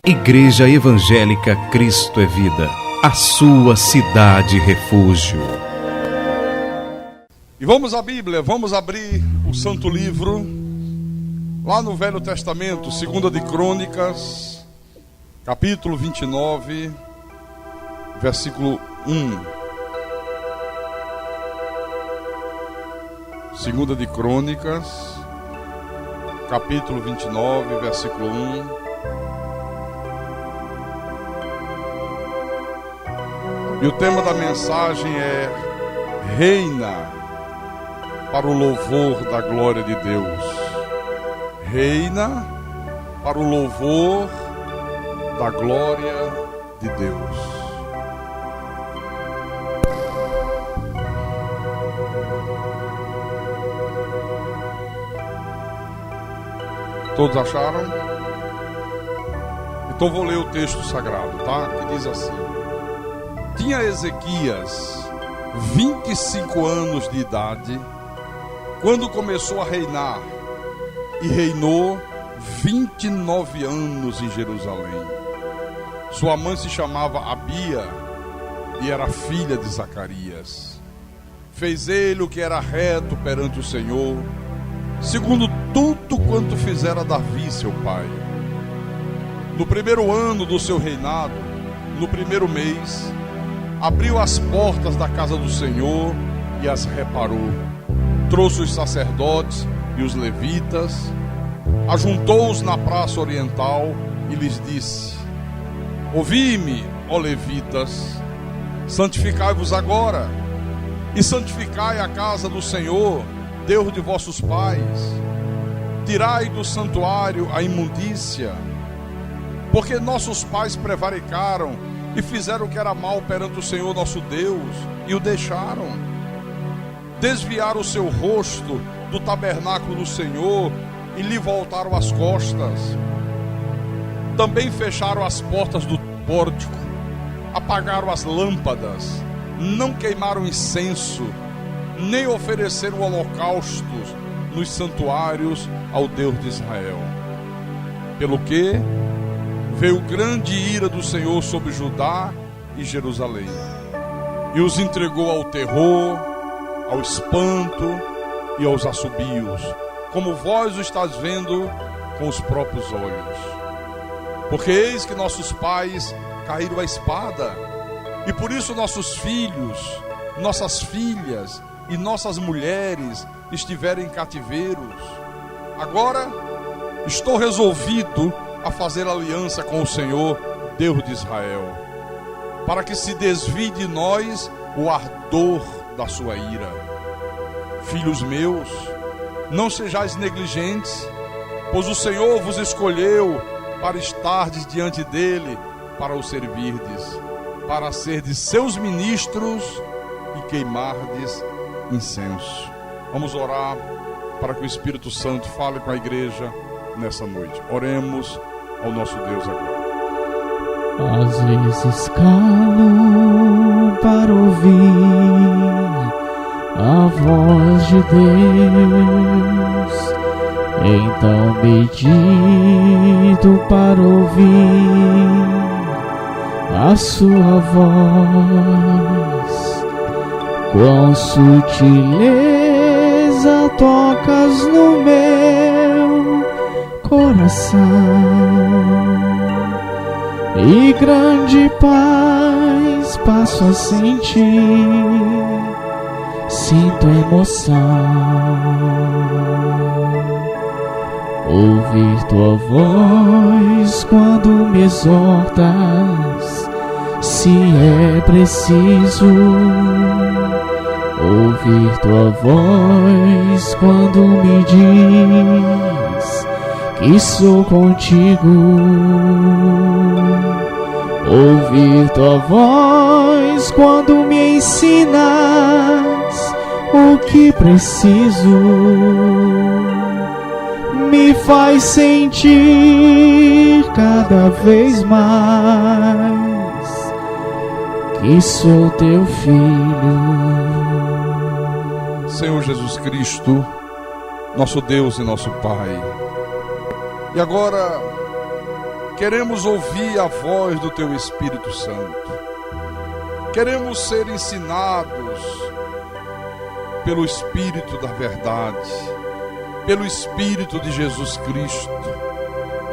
Igreja Evangélica Cristo é Vida, a sua cidade refúgio. E vamos à Bíblia, vamos abrir o Santo Livro, lá no Velho Testamento, 2 de Crônicas, capítulo 29, versículo 1. 2 de Crônicas, capítulo 29, versículo 1. E o tema da mensagem é: reina para o louvor da glória de Deus. Reina para o louvor da glória de Deus. Todos acharam? Então vou ler o texto sagrado, tá? Que diz assim: tinha Ezequias 25 anos de idade quando começou a reinar, e reinou 29 anos em Jerusalém. Sua mãe se chamava Abia e era filha de Zacarias. Fez ele o que era reto perante o Senhor, segundo tudo quanto fizera Davi seu pai. No primeiro ano do seu reinado, no primeiro mês, abriu as portas da casa do Senhor e as reparou. Trouxe os sacerdotes e os levitas, ajuntou-os na praça oriental e lhes disse: ouvi-me, ó levitas, santificai-vos agora e santificai a casa do Senhor, Deus de vossos pais. Tirai do santuário a imundícia, porque nossos pais prevaricaram e fizeram o que era mal perante o Senhor nosso Deus, e o deixaram. Desviaram o seu rosto do tabernáculo do Senhor e lhe voltaram as costas. Também fecharam as portas do pórtico, apagaram as lâmpadas, não queimaram incenso, nem ofereceram holocaustos nos santuários ao Deus de Israel. Pelo que veio grande ira do Senhor sobre Judá e Jerusalém, e os entregou ao terror, ao espanto e aos assobios, como vós o estás vendo com os próprios olhos. Porque eis que nossos pais caíram à espada, e por isso nossos filhos, nossas filhas e nossas mulheres estiveram em cativeiros. Agora estou resolvido a fazer aliança com o Senhor, Deus de Israel, para que se desvie de nós o ardor da sua ira. Filhos meus, não sejais negligentes, pois o Senhor vos escolheu para estardes diante dele, para o servirdes, para serdes seus ministros e queimardes incenso. Vamos orar para que o Espírito Santo fale com a igreja nessa noite. Oremos ao nosso Deus agora. Às vezes calo para ouvir a voz de Deus, então medito para ouvir a sua voz. Quão sutileza tocas no meu coração, e grande paz passo a sentir, sinto emoção. Ouvir tua voz quando me exortas, se é preciso. Ouvir tua voz quando me diz que sou contigo. Ouvir tua voz quando me ensinas o que preciso, me faz sentir cada vez mais que sou teu filho. Senhor Jesus Cristo, nosso Deus e nosso Pai, e agora Queremos ouvir a voz do Teu Espírito Santo. Queremos ser ensinados pelo Espírito da verdade, pelo Espírito de Jesus Cristo.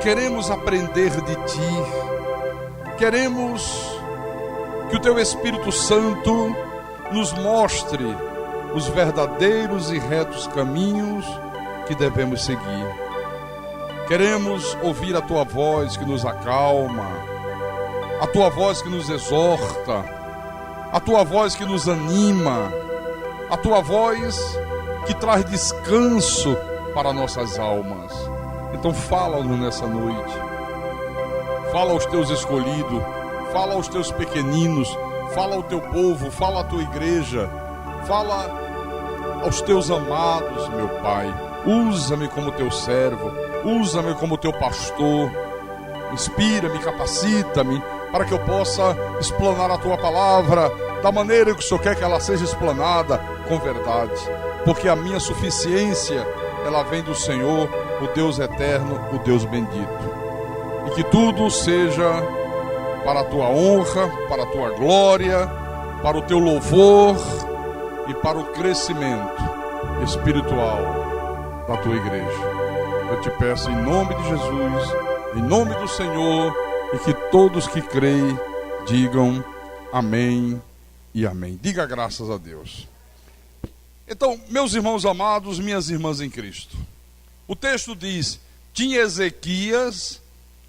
Queremos aprender de Ti. Queremos que o Teu Espírito Santo nos mostre os verdadeiros e retos caminhos que devemos seguir. Queremos ouvir a Tua voz que nos acalma, a Tua voz que nos exorta, a Tua voz que nos anima, a Tua voz que traz descanso para nossas almas. Então fala-nos nessa noite. Fala aos Teus escolhidos, fala aos Teus pequeninos, fala ao Teu povo, fala à Tua igreja, fala aos Teus amados, meu Pai. Usa-me como Teu servo, usa-me como Teu pastor. Inspira-me, capacita-me para que eu possa explanar a Tua palavra da maneira que o Senhor quer que ela seja explanada, com verdade. Porque a minha suficiência, ela vem do Senhor, o Deus eterno, o Deus bendito. E que tudo seja para a Tua honra, para a Tua glória, para o Teu louvor e para o crescimento espiritual da Tua igreja. Eu te peço em nome de Jesus, em nome do Senhor, e que todos que creem digam amém e amém. Diga graças a Deus. Então, meus irmãos amados, minhas irmãs em Cristo, o texto diz: tinha Ezequias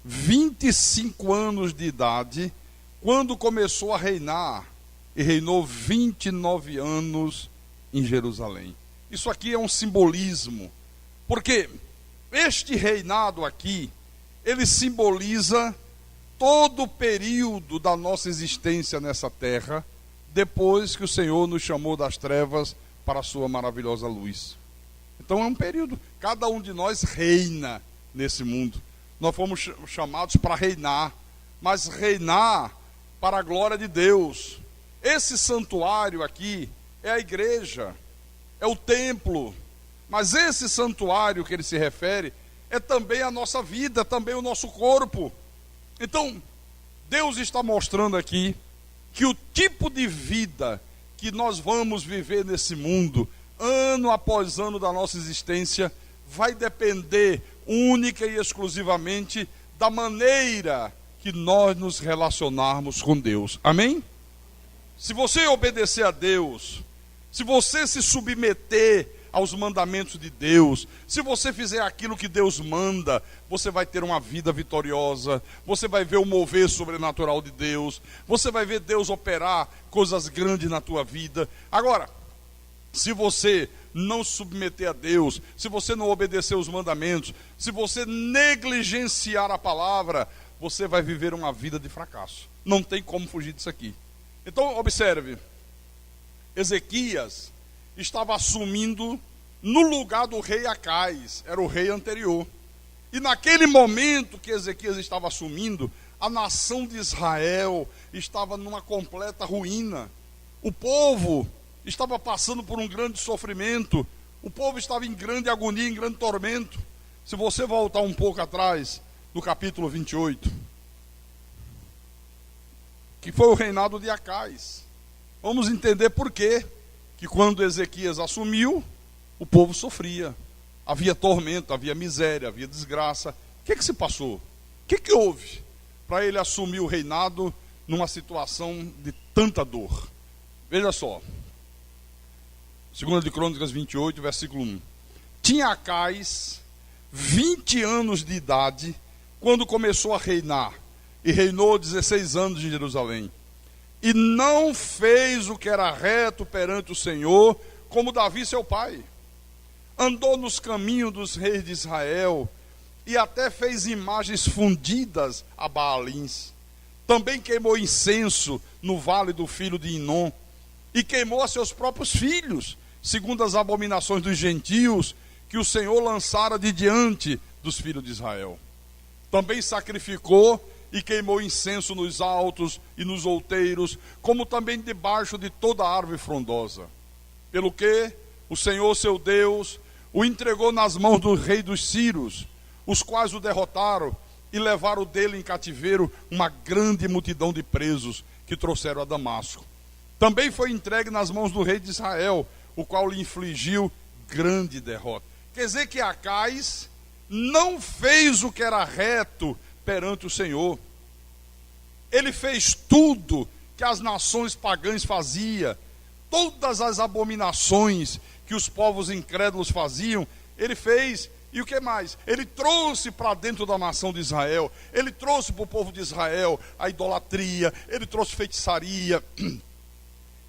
25 anos de idade quando começou a reinar, e reinou 29 anos em Jerusalém. Isso aqui é um simbolismo, porque este reinado aqui, ele simboliza todo o período da nossa existência nessa terra, depois que o Senhor nos chamou das trevas para a sua maravilhosa luz. Então é um período, cada um de nós reina nesse mundo. Nós fomos chamados para reinar, mas reinar para a glória de Deus. Esse santuário aqui é a igreja, é o templo, mas esse santuário que ele se refere é também a nossa vida, também o nosso corpo. Então, Deus está mostrando aqui que o tipo de vida que nós vamos viver nesse mundo, ano após ano da nossa existência, vai depender única e exclusivamente da maneira que nós nos relacionarmos com Deus. Amém? Se você obedecer a Deus, se você se submeter aos mandamentos de Deus, se você fizer aquilo que Deus manda, você vai ter uma vida vitoriosa, você vai ver o mover sobrenatural de Deus, você vai ver Deus operar coisas grandes na tua vida. Agora, se você não submeter a Deus, se você não obedecer os mandamentos, se você negligenciar a palavra, você vai viver uma vida de fracasso. Não tem como fugir disso aqui. Então, observe, Ezequias estava assumindo no lugar do rei Acais, era o rei anterior. E naquele momento que Ezequias estava assumindo, a nação de Israel estava numa completa ruína. O povo estava passando por um grande sofrimento, o povo estava em grande agonia, em grande tormento. Se você voltar um pouco atrás, no capítulo 28, que foi o reinado de Acais, vamos entender por quê que quando Ezequias assumiu, o povo sofria. Havia tormento, havia miséria, havia desgraça. O que se passou? O que houve para ele assumir o reinado numa situação de tanta dor? Veja só. 2 de Crônicas 28, versículo 1. Tinha Acais 20 anos de idade quando começou a reinar, e reinou 16 anos em Jerusalém. E não fez o que era reto perante o Senhor, como Davi seu pai. Andou nos caminhos dos reis de Israel, e até fez imagens fundidas a Baalins. Também queimou incenso no vale do filho de Inom, e queimou a seus próprios filhos, segundo as abominações dos gentios, que o Senhor lançara de diante dos filhos de Israel. Também sacrificou e queimou incenso nos altos e nos outeiros, como também debaixo de toda árvore frondosa. Pelo que o Senhor seu Deus o entregou nas mãos do rei dos Sírios, os quais o derrotaram e levaram dele em cativeiro uma grande multidão de presos que trouxeram a Damasco. Também foi entregue nas mãos do rei de Israel, o qual lhe infligiu grande derrota. Quer dizer que Acais não fez o que era reto perante o Senhor. Ele fez tudo que as nações pagãs faziam, todas as abominações que os povos incrédulos faziam, ele fez. E o que mais? Ele trouxe para dentro da nação de Israel, ele trouxe para o povo de Israel a idolatria, ele trouxe feitiçaria,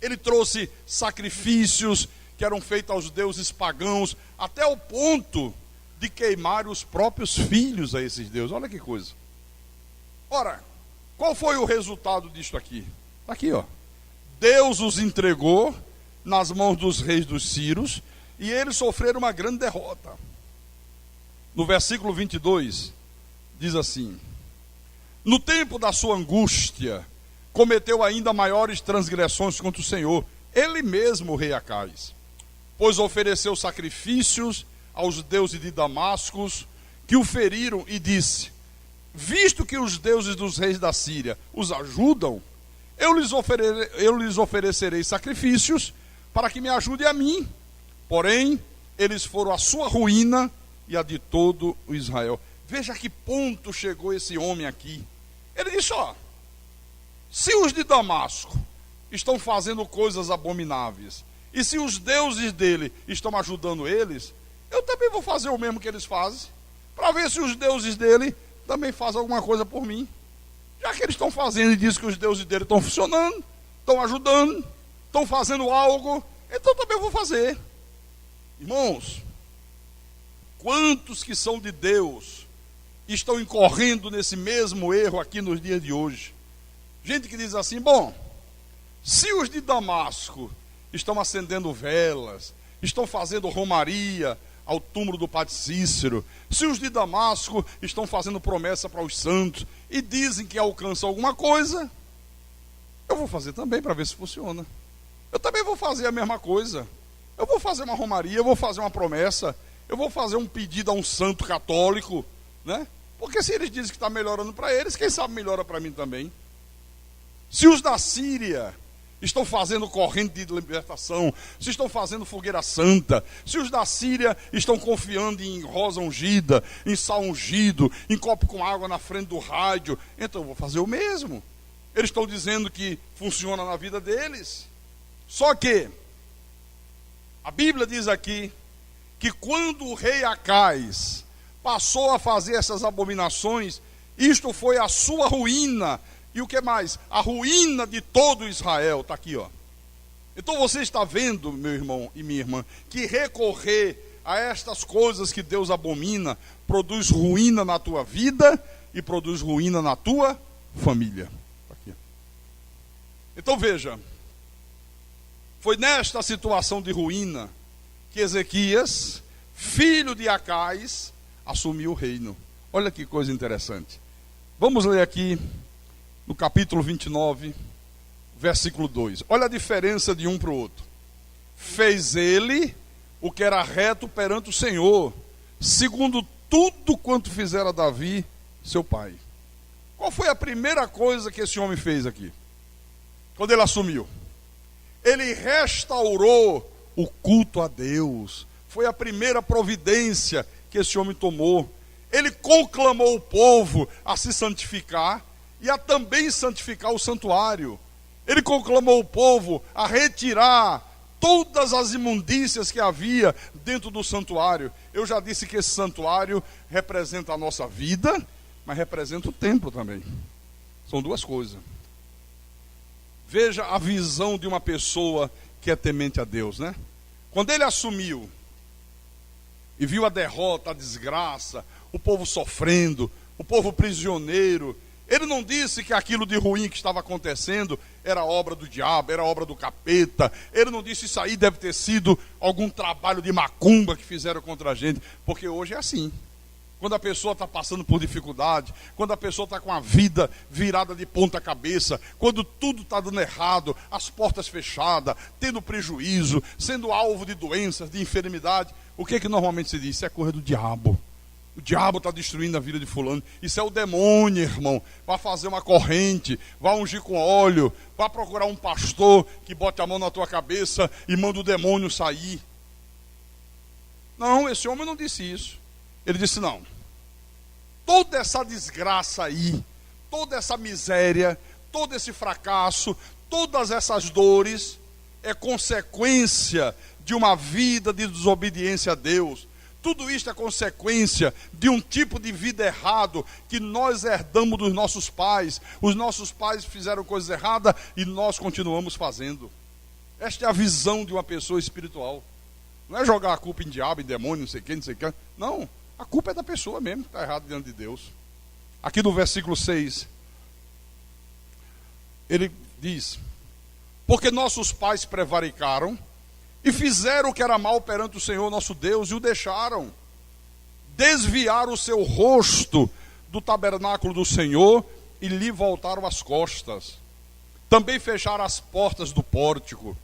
ele trouxe sacrifícios que eram feitos aos deuses pagãos, até o ponto de queimar os próprios filhos a esses deuses. Olha que coisa. Ora, qual foi o resultado disto aqui? Aqui, ó. Deus os entregou nas mãos dos reis dos sírios e eles sofreram uma grande derrota. No versículo 22, diz assim: no tempo da sua angústia, cometeu ainda maiores transgressões contra o Senhor, ele mesmo, o rei Acais, pois ofereceu sacrifícios aos deuses de Damasco, que o feriram, e disse: visto que os deuses dos reis da Síria os ajudam, eu lhes oferecerei sacrifícios para que me ajudem a mim. Porém, eles foram a sua ruína e a de todo o Israel. Veja a que ponto chegou esse homem aqui. Ele disse: ó, se os de Damasco estão fazendo coisas abomináveis, e se os deuses dele estão ajudando eles, eu também vou fazer o mesmo que eles fazem, para ver se os deuses dele também fazem alguma coisa por mim. Já que eles estão fazendo e diz que os deuses dele estão funcionando, estão ajudando, estão fazendo algo, então também eu vou fazer. Irmãos, quantos que são de Deus estão incorrendo nesse mesmo erro aqui nos dias de hoje? Gente que diz assim: bom, se os de Damasco estão acendendo velas, estão fazendo romaria ao túmulo do Padre Cícero, se os de Damasco estão fazendo promessa para os santos e dizem que alcançam alguma coisa, eu vou fazer também para ver se funciona. Eu também vou fazer a mesma coisa. Eu vou fazer uma romaria, eu vou fazer uma promessa, eu vou fazer um pedido a um santo católico, né? Porque se eles dizem que está melhorando para eles, quem sabe melhora para mim também. Se os da Síria estão fazendo corrente de libertação, se estão fazendo fogueira santa, se os da Síria estão confiando em rosa ungida, em sal ungido, em copo com água na frente do rádio, então eu vou fazer o mesmo. Eles estão dizendo que funciona na vida deles. Só que a Bíblia diz aqui que quando o rei Acais passou a fazer essas abominações, isto foi a sua ruína. E o que mais? A ruína de todo Israel. Está aqui, ó. Então você está vendo, meu irmão e minha irmã, que recorrer a estas coisas que Deus abomina produz ruína na tua vida e produz ruína na tua família. Tá aqui. Então veja, foi nesta situação de ruína que Ezequias, filho de Acais, assumiu o reino. Olha que coisa interessante. Vamos ler aqui no capítulo 29, versículo 2. Olha a diferença de um para o outro. Fez ele o que era reto perante o Senhor, segundo tudo quanto fizera Davi, seu pai. Qual foi a primeira coisa que esse homem fez aqui? Quando ele assumiu? Ele restaurou o culto a Deus. Foi a primeira providência que esse homem tomou. Ele conclamou o povo a se santificar e a também santificar o santuário. Ele conclamou o povo a retirar todas as imundícias que havia dentro do santuário. Eu já disse que esse santuário representa a nossa vida, mas representa o templo também. São duas coisas. Veja a visão de uma pessoa que é temente a Deus, né? Quando ele assumiu e viu a derrota, a desgraça, o povo sofrendo, o povo prisioneiro, ele não disse que aquilo de ruim que estava acontecendo era obra do diabo, era obra do capeta. Ele não disse isso aí deve ter sido algum trabalho de macumba que fizeram contra a gente. Porque hoje é assim. Quando a pessoa está passando por dificuldade, quando a pessoa está com a vida virada de ponta cabeça, quando tudo está dando errado, as portas fechadas, tendo prejuízo, sendo alvo de doenças, de enfermidade, o que é que normalmente se diz? Isso é coisa do diabo. O diabo está destruindo a vida de fulano. Isso é o demônio, irmão. Vai fazer uma corrente, vai ungir com óleo, vai procurar um pastor que bote a mão na tua cabeça e manda o demônio sair. Não, esse homem não disse isso. Ele disse, não. Toda essa desgraça aí, toda essa miséria, todo esse fracasso, todas essas dores, é consequência de uma vida de desobediência a Deus. Tudo isto é consequência de um tipo de vida errado que nós herdamos dos nossos pais. Os nossos pais fizeram coisas erradas e nós continuamos fazendo. Esta é a visão de uma pessoa espiritual. Não é jogar a culpa em diabo, em demônio, não sei quem, não sei quem. Não, a culpa é da pessoa mesmo que está errada diante de Deus. Aqui no versículo 6, ele diz: porque nossos pais prevaricaram e fizeram o que era mal perante o Senhor nosso Deus e o deixaram. Desviaram o seu rosto do tabernáculo do Senhor e lhe voltaram as costas. Também fecharam as portas do pórtico,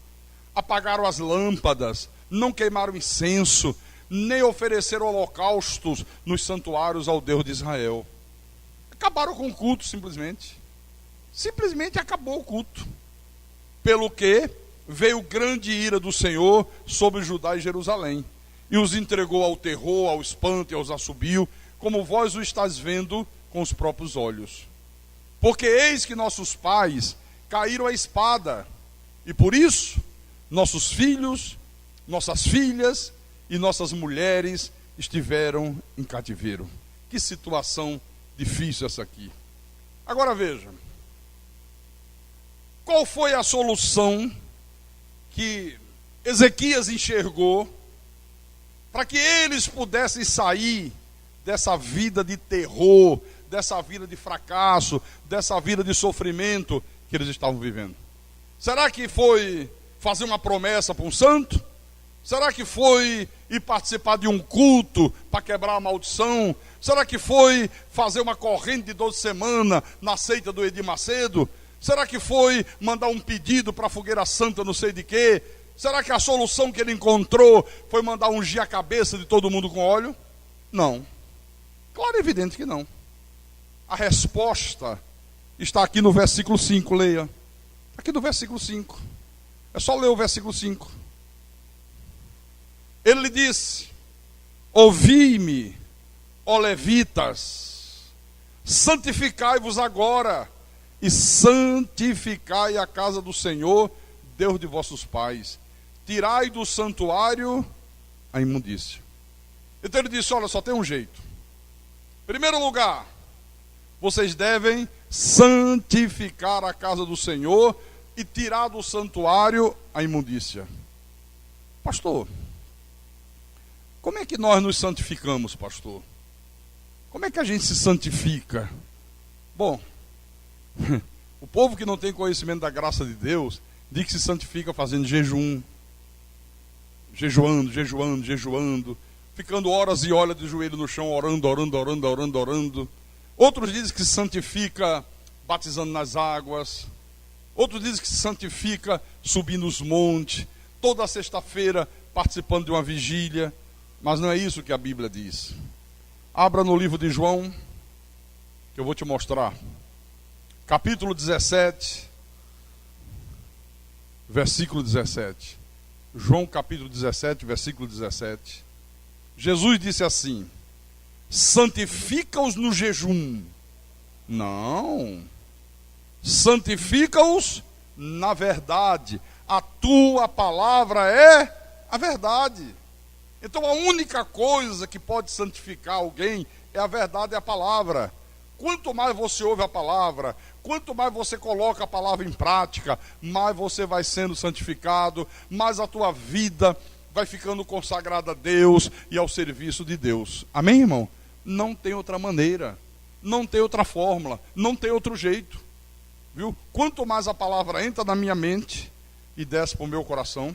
apagaram as lâmpadas, não queimaram incenso, nem ofereceram holocaustos nos santuários ao Deus de Israel. Acabaram com o culto simplesmente. Simplesmente acabou o culto. Pelo que veio grande ira do Senhor sobre Judá e Jerusalém, e os entregou ao terror, ao espanto e aos assobios, como vós o estáis vendo com os próprios olhos. Porque eis que nossos pais caíram à espada, e por isso nossos filhos, nossas filhas e nossas mulheres estiveram em cativeiro. Que situação difícil essa aqui. Agora veja, qual foi a solução que Ezequias enxergou para que eles pudessem sair dessa vida de terror, dessa vida de fracasso, dessa vida de sofrimento que eles estavam vivendo? Será que foi fazer uma promessa para um santo? Será que foi ir participar de um culto para quebrar a maldição? Será que foi fazer uma corrente de 12 semanas na seita do Edir Macedo? Será que foi mandar um pedido para a fogueira santa não sei de quê? Será que a solução que ele encontrou foi mandar ungir a cabeça de todo mundo com óleo? Não. Claro e evidente que não. A resposta está aqui no versículo 5, leia. Aqui no versículo 5. É só ler o versículo 5. Ele lhe disse: ouvi-me, ó levitas, santificai-vos agora, e santificai a casa do Senhor, Deus de vossos pais. Tirai do santuário a imundícia. Então ele disse: olha, só tem um jeito. Em primeiro lugar, vocês devem santificar a casa do Senhor e tirar do santuário a imundícia. Pastor, como é que nós nos santificamos, pastor? Como é que a gente se santifica? Bom, o povo que não tem conhecimento da graça de Deus diz que se santifica fazendo jejum, jejuando, ficando horas e horas de joelho no chão, orando. Outros dizem que se santifica batizando nas águas. Outros dizem que se santifica subindo os montes, toda sexta-feira participando de uma vigília. Mas não é isso que a Bíblia diz. Abra no livro de João, que eu vou te mostrar. Capítulo 17, versículo 17. João capítulo 17, versículo 17. Jesus disse assim: santifica-os no jejum. Não. Santifica-os na verdade. A tua palavra é a verdade. Então a única coisa que pode santificar alguém é a verdade e a palavra. Quanto mais você ouve a palavra, quanto mais você coloca a palavra em prática, mais você vai sendo santificado, mais a tua vida vai ficando consagrada a Deus e ao serviço de Deus. Amém, irmão? Não tem outra maneira, não tem outra fórmula, não tem outro jeito. Viu? Quanto mais a palavra entra na minha mente e desce para o meu coração.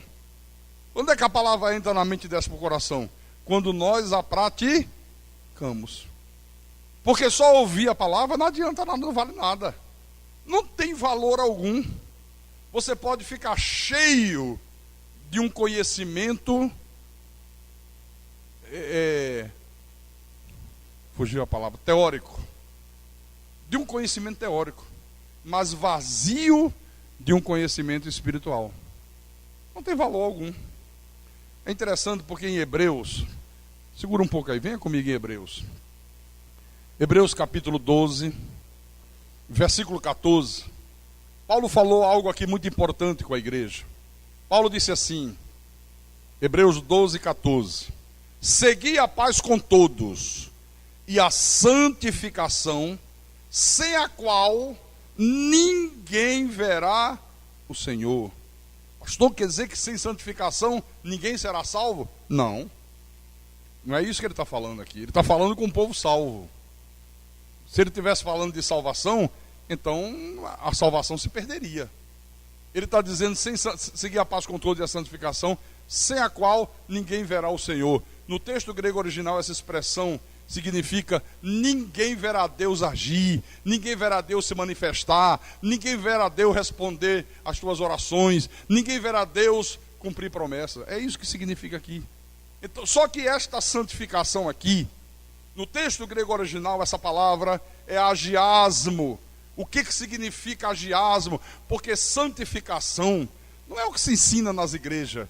Quando é que a palavra entra na mente e desce para o coração? Quando nós a praticamos. Porque só ouvir a palavra não adianta nada, não vale nada. Não tem valor algum. Você pode ficar cheio de um conhecimento fugiu a palavra, teórico, de um conhecimento teórico, mas vazio de um conhecimento espiritual. Não tem valor algum. É interessante porque em Hebreus, segura um pouco aí, venha comigo em Hebreus. Hebreus capítulo 12, versículo 14. Paulo falou algo aqui muito importante com a igreja. Paulo disse assim, Hebreus 12, 14. Segui a paz com todos e a santificação, sem a qual ninguém verá o Senhor. Pastor, quer dizer que sem santificação ninguém será salvo? Não. Não é isso que ele está falando aqui. Ele está falando com o povo salvo. Se ele estivesse falando de salvação, então a salvação se perderia. Ele está dizendo, sem seguir a paz com todos e a santificação, sem a qual ninguém verá o Senhor. No texto grego original, essa expressão significa ninguém verá Deus agir, ninguém verá Deus se manifestar, ninguém verá Deus responder às tuas orações, ninguém verá Deus cumprir promessas. É isso que significa aqui. Então, só que esta santificação aqui, no texto grego original, essa palavra é agiasmo. O que significa agiasmo? Porque santificação não é o que se ensina nas igrejas.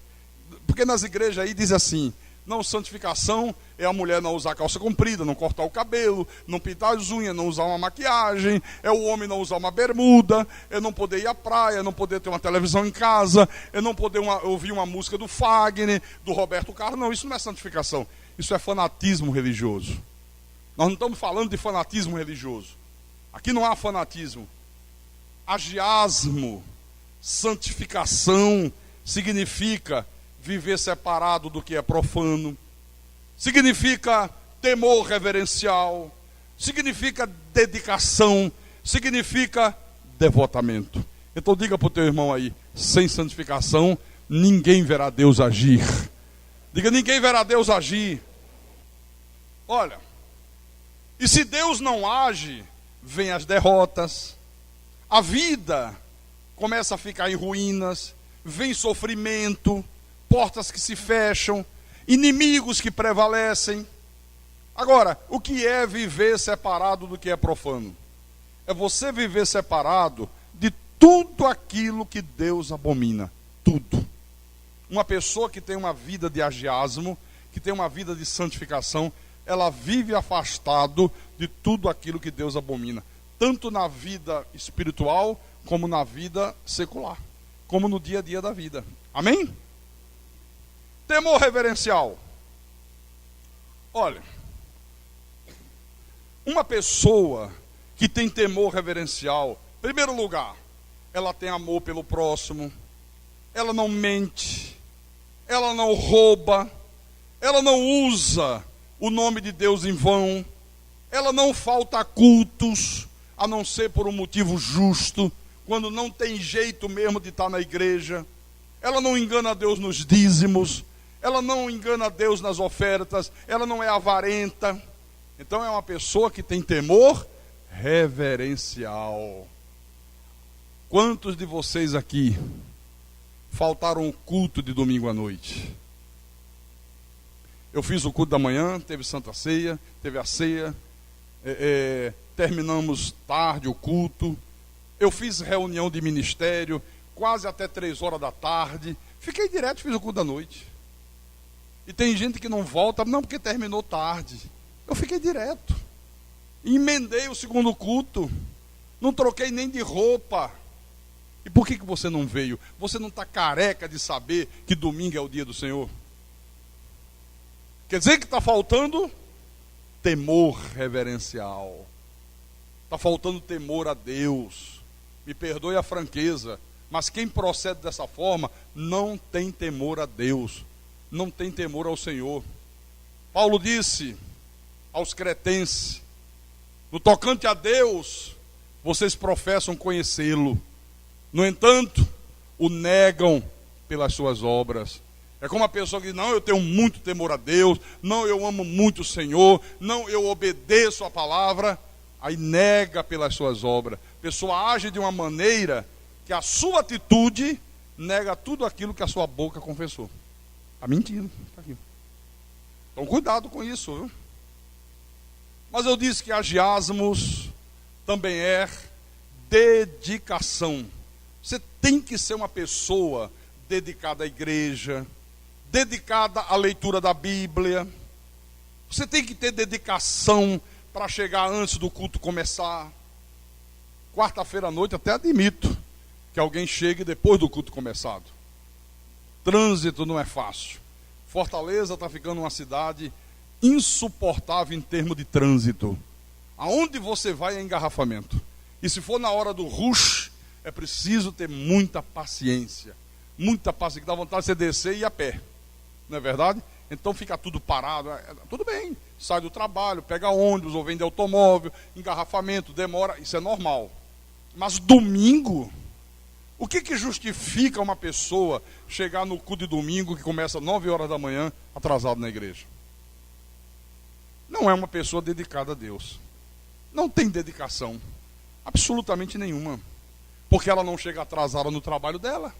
Porque nas igrejas aí diz assim, não, santificação é a mulher não usar calça comprida, não cortar o cabelo, não pintar as unhas, não usar uma maquiagem, é o homem não usar uma bermuda, é não poder ir à praia, é não poder ter uma televisão em casa, é não poder ouvir uma música do Fagner, do Roberto Carlos. Não, isso não é santificação, isso é fanatismo religioso. Nós não estamos falando de fanatismo religioso. Aqui não há fanatismo. Agiasmo, santificação, significa viver separado do que é profano, significa temor reverencial, significa dedicação, significa devotamento. Então diga para o teu irmão aí, sem santificação, ninguém verá Deus agir. Diga, ninguém verá Deus agir. Olha, e se Deus não age, vem as derrotas, a vida começa a ficar em ruínas, vem sofrimento, portas que se fecham, inimigos que prevalecem. Agora, o que é viver separado do que é profano? É você viver separado de tudo aquilo que Deus abomina. Tudo. Uma pessoa que tem uma vida de agiasmo, que tem uma vida de santificação, ela vive afastado de tudo aquilo que Deus abomina. Tanto na vida espiritual, como na vida secular. Como no dia a dia da vida. Amém? Temor reverencial. Olha, uma pessoa que tem temor reverencial, em primeiro lugar, ela tem amor pelo próximo, ela não mente, ela não rouba, ela não usa o nome de Deus em vão, ela não falta a cultos, a não ser por um motivo justo, quando não tem jeito mesmo de estar na igreja, ela não engana Deus nos dízimos, ela não engana Deus nas ofertas, ela não é avarenta. Então é uma pessoa que tem temor reverencial. Quantos de vocês aqui faltaram o culto de domingo à noite? Eu fiz o culto da manhã, teve Santa Ceia, teve a ceia, terminamos tarde o culto, eu fiz reunião de ministério, quase até 3 horas da tarde, fiquei direto, fiz o culto da noite. E tem gente que não volta, não, porque terminou tarde. Eu fiquei direto. Emendei o segundo culto. Não troquei nem de roupa. E por que você não veio? Você não está careca de saber que domingo é o dia do Senhor? Quer dizer que está faltando temor reverencial. Está faltando temor a Deus. Me perdoe a franqueza, mas quem procede dessa forma não tem temor a Deus. Não tem temor ao Senhor. Paulo disse aos cretenses, no tocante a Deus, vocês professam conhecê-lo, no entanto, o negam pelas suas obras. É como uma pessoa que diz, não, eu tenho muito temor a Deus, não, eu amo muito o Senhor, não, eu obedeço a palavra, aí nega pelas suas obras. A pessoa age de uma maneira que a sua atitude nega tudo aquilo que a sua boca confessou. Está mentindo. Tá aqui. Então cuidado com isso, viu? Mas eu disse que agiasmos também é dedicação. Você tem que ser uma pessoa dedicada à igreja, dedicada à leitura da Bíblia. Você tem que ter dedicação para chegar antes do culto começar. Quarta-feira à noite até admito que alguém chegue depois do culto começado. Trânsito não é fácil. Fortaleza está ficando uma cidade insuportável em termos de trânsito. Aonde você vai é engarrafamento. E se for na hora do rush, é preciso ter muita paciência. Muita paciência, que dá vontade de você descer e ir a pé. Não é verdade? Então fica tudo parado. Tudo bem, sai do trabalho, pega ônibus ou vende automóvel, engarrafamento, demora, isso é normal. Mas domingo, o que justifica uma pessoa chegar no culto de domingo, que começa às 9 horas da manhã, atrasado na igreja? Não é uma pessoa dedicada a Deus. Não tem dedicação, absolutamente nenhuma. Porque ela não chega atrasada no trabalho dela.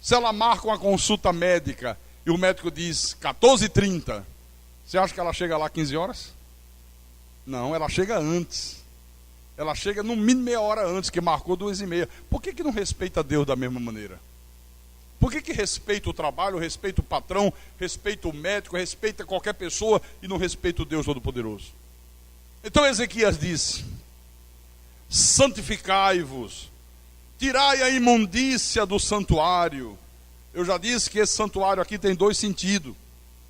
Se ela marca uma consulta médica e o médico diz 14h30, você acha que ela chega lá 15 horas? Não, ela chega antes. Ela chega no mínimo meia hora antes, que marcou 2h30. Por que não respeita Deus da mesma maneira? Por que respeita o trabalho, respeita o patrão, respeita o médico, respeita qualquer pessoa e não respeita o Deus Todo-Poderoso? Então Ezequias disse: santificai-vos, tirai a imundícia do santuário. Eu já disse que esse santuário aqui tem dois sentidos: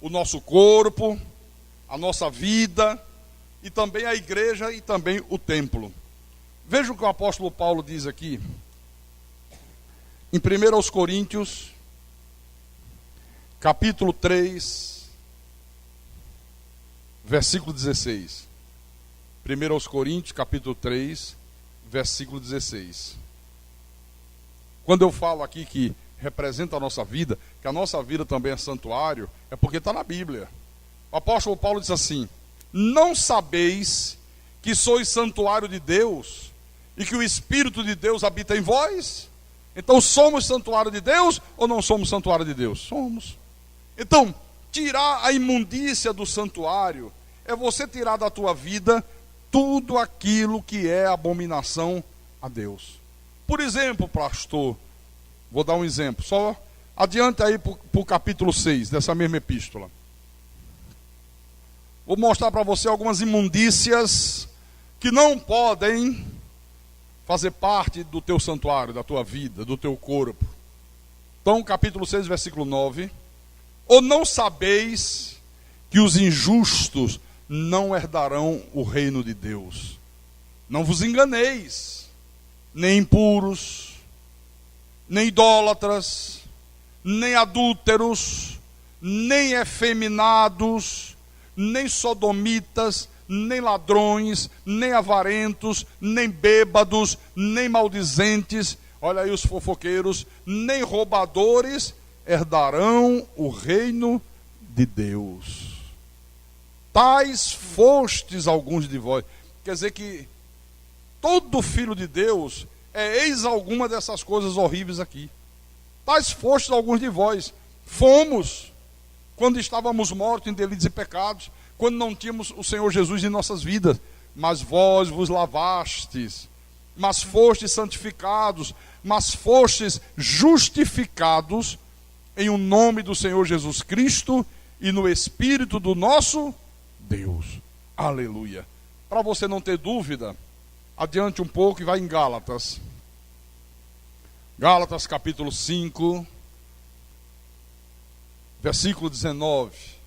o nosso corpo, a nossa vida, e também a igreja e também o templo. Veja o que o apóstolo Paulo diz aqui, em 1 Coríntios, capítulo 3, versículo 16. 1 Coríntios, capítulo 3, versículo 16. Quando eu falo aqui que representa a nossa vida, que a nossa vida também é santuário, é porque está na Bíblia. O apóstolo Paulo diz assim: não sabeis que sois santuário de Deus e que o Espírito de Deus habita em vós? Então somos santuário de Deus ou não somos santuário de Deus? Somos. Então, tirar a imundícia do santuário é você tirar da tua vida tudo aquilo que é abominação a Deus. Por exemplo, pastor, vou dar um exemplo, só adiante aí para o capítulo 6 dessa mesma epístola. Vou mostrar para você algumas imundícias que não podem fazer parte do teu santuário, da tua vida, do teu corpo. Então, capítulo 6, versículo 9. Ou não sabeis que os injustos não herdarão o reino de Deus? Não vos enganeis, nem impuros, nem idólatras, nem adúlteros, nem efeminados, nem sodomitas, nem ladrões, nem avarentos, nem bêbados, nem maldizentes, olha aí os fofoqueiros, nem roubadores herdarão o reino de Deus. Tais fostes alguns de vós. Quer dizer que todo filho de Deus é eis alguma dessas coisas horríveis aqui. Tais fostes alguns de vós. Fomos, quando estávamos mortos em delitos e pecados, quando não tínhamos o Senhor Jesus em nossas vidas. Mas vós vos lavastes, mas fostes santificados, mas fostes justificados em o nome do Senhor Jesus Cristo e no Espírito do nosso Deus. Aleluia. Para você não ter dúvida, adiante um pouco e vai em Gálatas. Gálatas capítulo 5, versículo 19.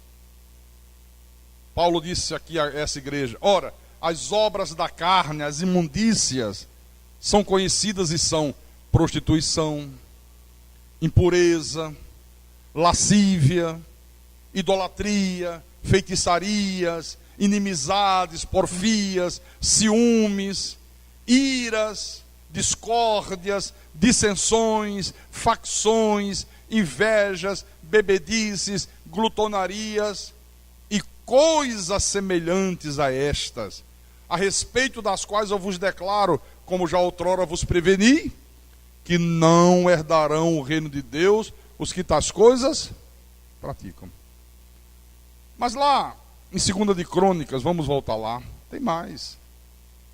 Paulo disse aqui a essa igreja: ora, as obras da carne, as imundícias, são conhecidas e são prostituição, impureza, lascívia, idolatria, feitiçarias, inimizades, porfias, ciúmes, iras, discórdias, dissensões, facções, invejas, bebedices, glutonarias e coisas semelhantes a estas, a respeito das quais eu vos declaro, como já outrora vos preveni, que não herdarão o reino de Deus os que tais coisas praticam. Mas lá em 2 de Crônicas, vamos voltar lá. Tem mais.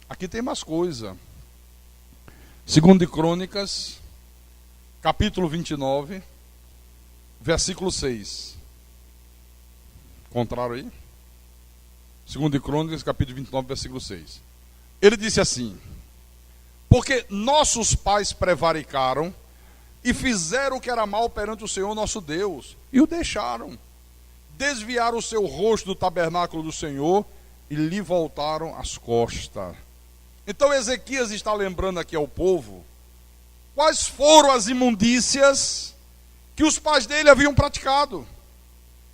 Aqui tem mais coisa. 2 de Crônicas, capítulo 29, versículo 6. Encontraram aí? 2 de Crônicas, capítulo 29, versículo 6. Ele disse assim: porque nossos pais prevaricaram e fizeram o que era mal perante o Senhor nosso Deus, e o deixaram. Desviaram o seu rosto do tabernáculo do Senhor e lhe voltaram as costas. Então Ezequias está lembrando aqui ao povo quais foram as imundícias que os pais dele haviam praticado.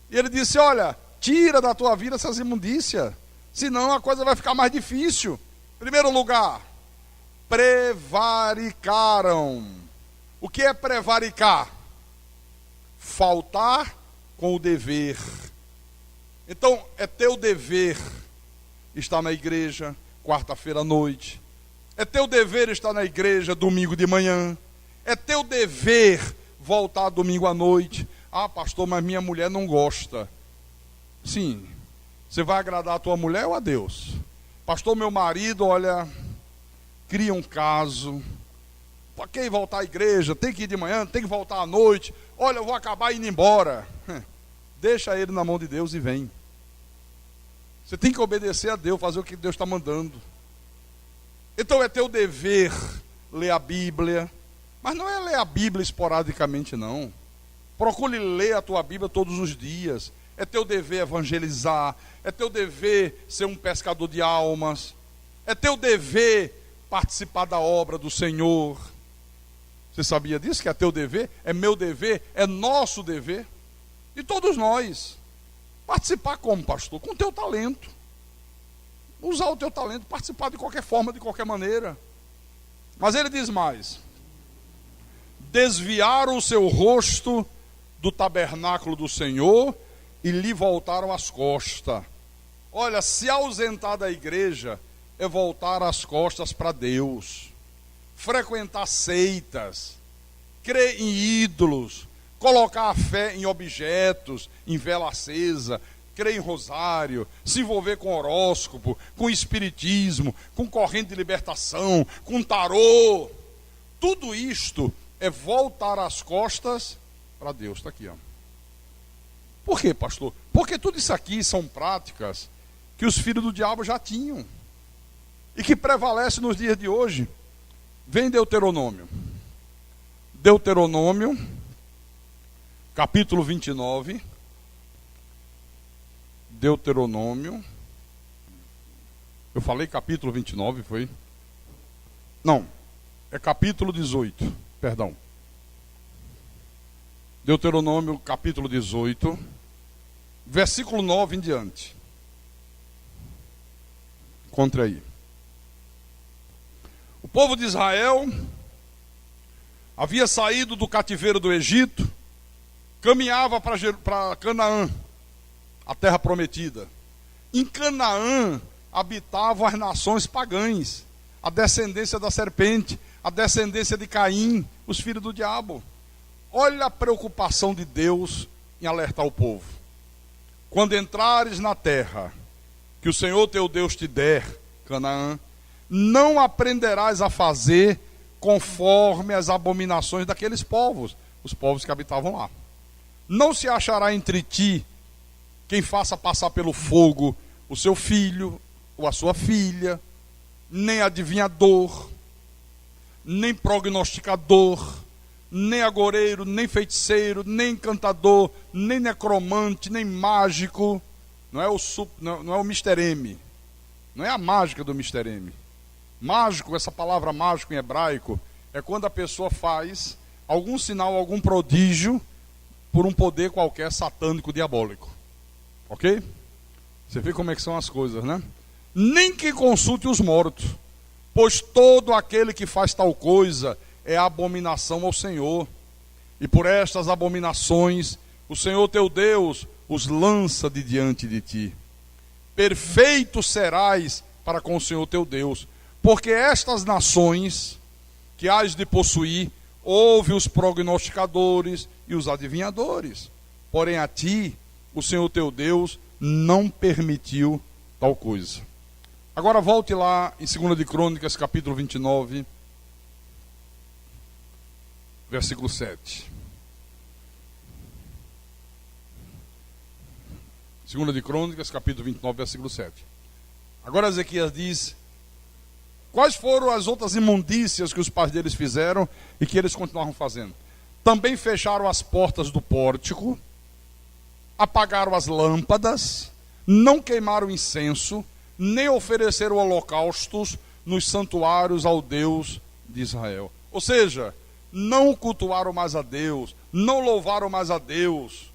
E ele disse: olha, tira da tua vida essas imundícias, senão a coisa vai ficar mais difícil. Primeiro lugar, prevaricaram. O que é prevaricar? Faltar com o dever. Então é teu dever estar na igreja quarta-feira à noite, é teu dever estar na igreja domingo de manhã, é teu dever voltar domingo à noite. Ah, pastor, mas minha mulher não gosta. Sim, você vai agradar a tua mulher ou a Deus? Pastor, meu marido, olha, cria um caso, para quem voltar à igreja, tem que ir de manhã, tem que voltar à noite, olha, eu vou acabar indo embora. Deixa ele na mão de Deus e vem. Você tem que obedecer a Deus, fazer o que Deus está mandando. Então é teu dever ler a Bíblia, mas não é ler a Bíblia esporadicamente, não. Procure ler a tua Bíblia todos os dias. É teu dever evangelizar, é teu dever ser um pescador de almas, é teu dever participar da obra do Senhor. Você sabia disso? Que é teu dever, é meu dever, é nosso dever. E todos nós. Participar como, pastor? Com o teu talento. Usar o teu talento, participar de qualquer forma, de qualquer maneira. Mas ele diz mais: desviaram o seu rosto do tabernáculo do Senhor e lhe voltaram as costas. Olha, se ausentar da igreja é voltar as costas para Deus, frequentar seitas, crer em ídolos, colocar a fé em objetos, em vela acesa, crer em rosário, se envolver com horóscopo, com espiritismo, com corrente de libertação, com tarô. Tudo isto é voltar as costas para Deus. Está aqui, ó. Por quê, pastor? Porque tudo isso aqui são práticas que os filhos do diabo já tinham e que prevalecem nos dias de hoje. Vem Deuteronômio. Deuteronômio, capítulo 29. Deuteronômio. Eu falei capítulo 29, foi? Não, é capítulo 18, perdão. Deuteronômio, capítulo 18, versículo 9 em diante. Encontre aí. O povo de Israel havia saído do cativeiro do Egito, caminhava para Canaã, a terra prometida. Em Canaã habitavam as nações pagãs, a descendência da serpente, a descendência de Caim, os filhos do diabo. Olha a preocupação de Deus em alertar o povo. Quando entrares na terra que o Senhor teu Deus te der, Canaã, não aprenderás a fazer conforme as abominações daqueles povos, os povos que habitavam lá. Não se achará entre ti quem faça passar pelo fogo o seu filho ou a sua filha, nem adivinhador, nem prognosticador, nem agoreiro, nem feiticeiro, nem encantador, nem necromante, nem mágico. Não é o Mr. M, não é a mágica do Mr. M. Mágico, essa palavra mágico em hebraico, é quando a pessoa faz algum sinal, algum prodígio por um poder qualquer satânico, diabólico. Ok? Você vê como é que são as coisas, né? Nem que consulte os mortos, pois todo aquele que faz tal coisa é abominação ao Senhor. E por estas abominações, o Senhor teu Deus os lança de diante de ti. Perfeito serás para com o Senhor teu Deus, porque estas nações que hás de possuir, ouve os prognosticadores e os adivinhadores. Porém a ti, o Senhor teu Deus, não permitiu tal coisa. Agora volte lá em 2 de Crônicas, capítulo 29, versículo 7. 2 de Crônicas, capítulo 29, versículo 7. Agora Ezequias diz: quais foram as outras imundícias que os pais deles fizeram e que eles continuaram fazendo? Também fecharam as portas do pórtico, apagaram as lâmpadas, não queimaram incenso, nem ofereceram holocaustos nos santuários ao Deus de Israel. Ou seja, não cultuaram mais a Deus, não louvaram mais a Deus.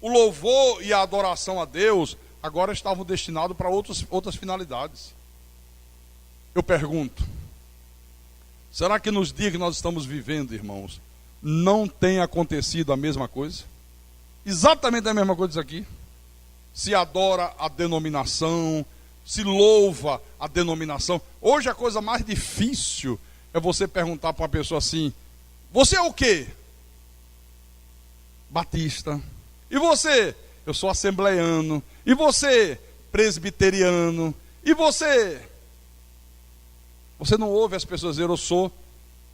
O louvor e a adoração a Deus agora estavam destinados para outras finalidades. Eu pergunto, será que nos dias que nós estamos vivendo, irmãos, não tem acontecido a mesma coisa? Exatamente a mesma coisa aqui. Se adora a denominação, se louva a denominação. Hoje a coisa mais difícil é você perguntar para uma pessoa assim: você é o quê? Batista. E você? Eu sou assembleiano. E você? Presbiteriano. E você? Você não ouve as pessoas dizer: eu sou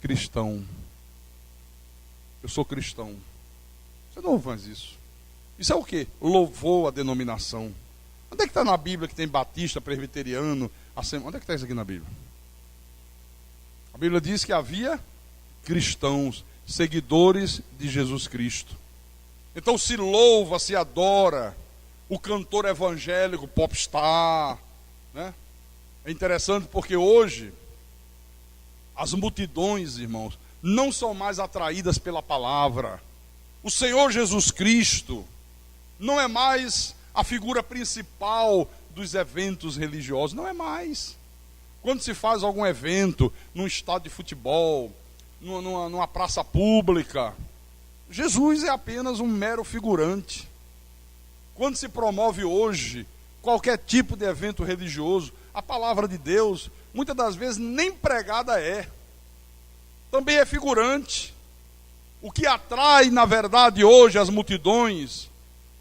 cristão. Eu sou cristão. Você não ouve mais isso. Isso é o quê? Louvou a denominação. Onde é que está na Bíblia que tem batista, presbiteriano, assembleia? Onde é que está isso aqui na Bíblia? A Bíblia diz que havia cristãos, seguidores de Jesus Cristo. Então se louva, se adora o cantor evangélico, popstar, né? É interessante porque hoje as multidões, irmãos, não são mais atraídas pela palavra. O Senhor Jesus Cristo não é mais a figura principal dos eventos religiosos, não é mais. Quando se faz algum evento num estádio de futebol, numa praça pública, Jesus é apenas um mero figurante. Quando se promove hoje qualquer tipo de evento religioso, a palavra de Deus, muitas das vezes nem pregada é. Também é figurante. O que atrai, na verdade, hoje as multidões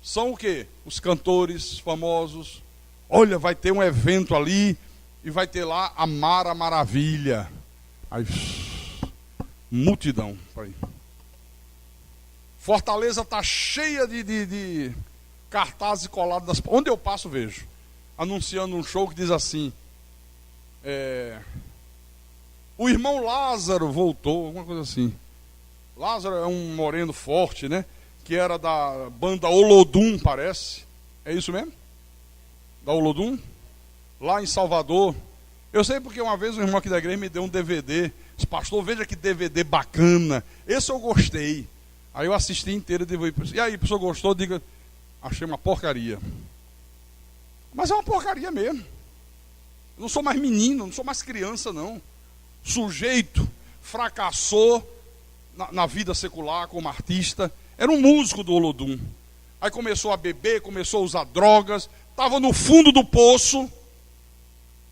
são o quê? Os cantores famosos. Olha, vai ter um evento ali e vai ter lá a Mara Maravilha. Aí, multidão. Aí. Fortaleza está cheia de cartazes colados nas... Onde eu passo, vejo. Anunciando um show que diz assim: o irmão Lázaro voltou, alguma coisa assim. Lázaro é um moreno forte, né? Que era da banda Olodum, parece. É isso mesmo? Da Olodum? Lá em Salvador. Eu sei porque uma vez um irmão aqui da igreja me deu um DVD. Disse: pastor, veja que DVD bacana. Esse eu gostei. Aí eu assisti inteiro e devolvi. E aí, a pessoa gostou? Diga: achei uma porcaria. Mas é uma porcaria mesmo. Eu não sou mais menino, não sou mais criança, não. Sujeito fracassou na vida secular como artista. Era um músico do Olodum. Aí começou a beber, começou a usar drogas. Estava no fundo do poço.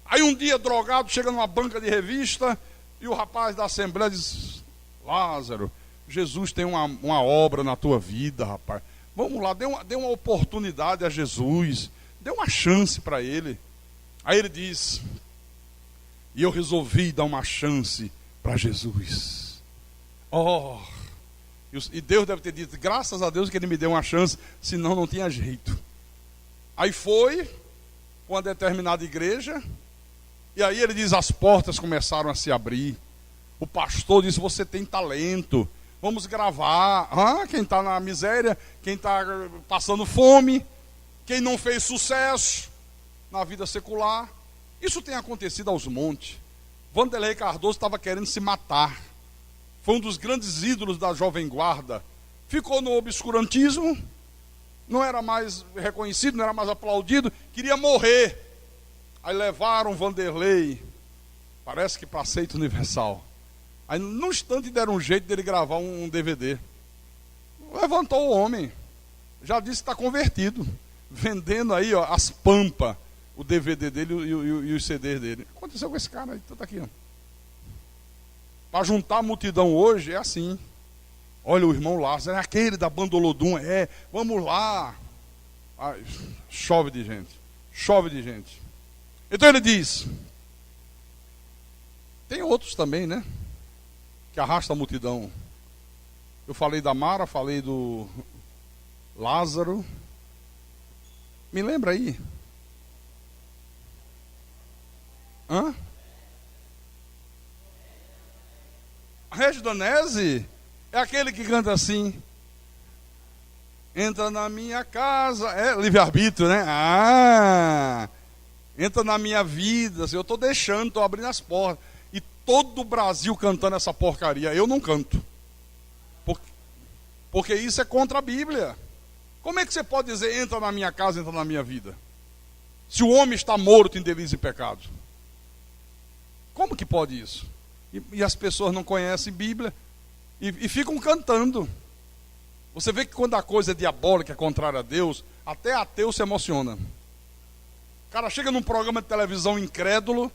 Aí um dia, drogado, chega numa banca de revista e o rapaz da Assembleia diz: Lázaro, Jesus tem uma obra na tua vida, rapaz. Vamos lá, dê uma oportunidade a Jesus. Dê uma chance para ele. Aí ele diz: e eu resolvi dar uma chance para Jesus. Oh, e Deus deve ter dito: graças a Deus que ele me deu uma chance, senão não tinha jeito. Aí foi para uma determinada igreja, e aí ele diz: as portas começaram a se abrir. O pastor disse: você tem talento, vamos gravar. Quem está na miséria, quem está passando fome, quem não fez sucesso na vida secular. Isso tem acontecido aos montes. Vanderlei Cardoso estava querendo se matar. Foi um dos grandes ídolos da Jovem Guarda. Ficou no obscurantismo, não era mais reconhecido, não era mais aplaudido, queria morrer. Aí levaram Vanderlei, parece que para Aceito Universal. Aí num instante deram um jeito dele gravar um DVD. Levantou o homem, já disse que está convertido, vendendo aí, ó, as pampas, o DVD dele e os CDs dele. Aconteceu com esse cara aí, tá aqui, ó. Para juntar a multidão hoje é assim. Olha, o irmão Lázaro é aquele da banda Olodum, vamos lá. Ai, chove de gente. Chove de gente. Então ele diz, tem outros também, né? Que arrasta a multidão. Eu falei da Mara, falei do Lázaro. Me lembra aí? Hã? Régio Danese é aquele que canta assim: entra na minha casa. É livre-arbítrio, né? Entra na minha vida. Eu estou deixando, estou abrindo as portas. E todo o Brasil cantando essa porcaria. Eu não canto. Porque isso é contra a Bíblia. Como é que você pode dizer, entra na minha casa, entra na minha vida? Se o homem está morto em delitos e pecados. Como que pode isso? E as pessoas não conhecem Bíblia e ficam cantando. Você vê que quando a coisa é diabólica, é contrária a Deus, até ateu se emociona. O cara chega num programa de televisão incrédulo,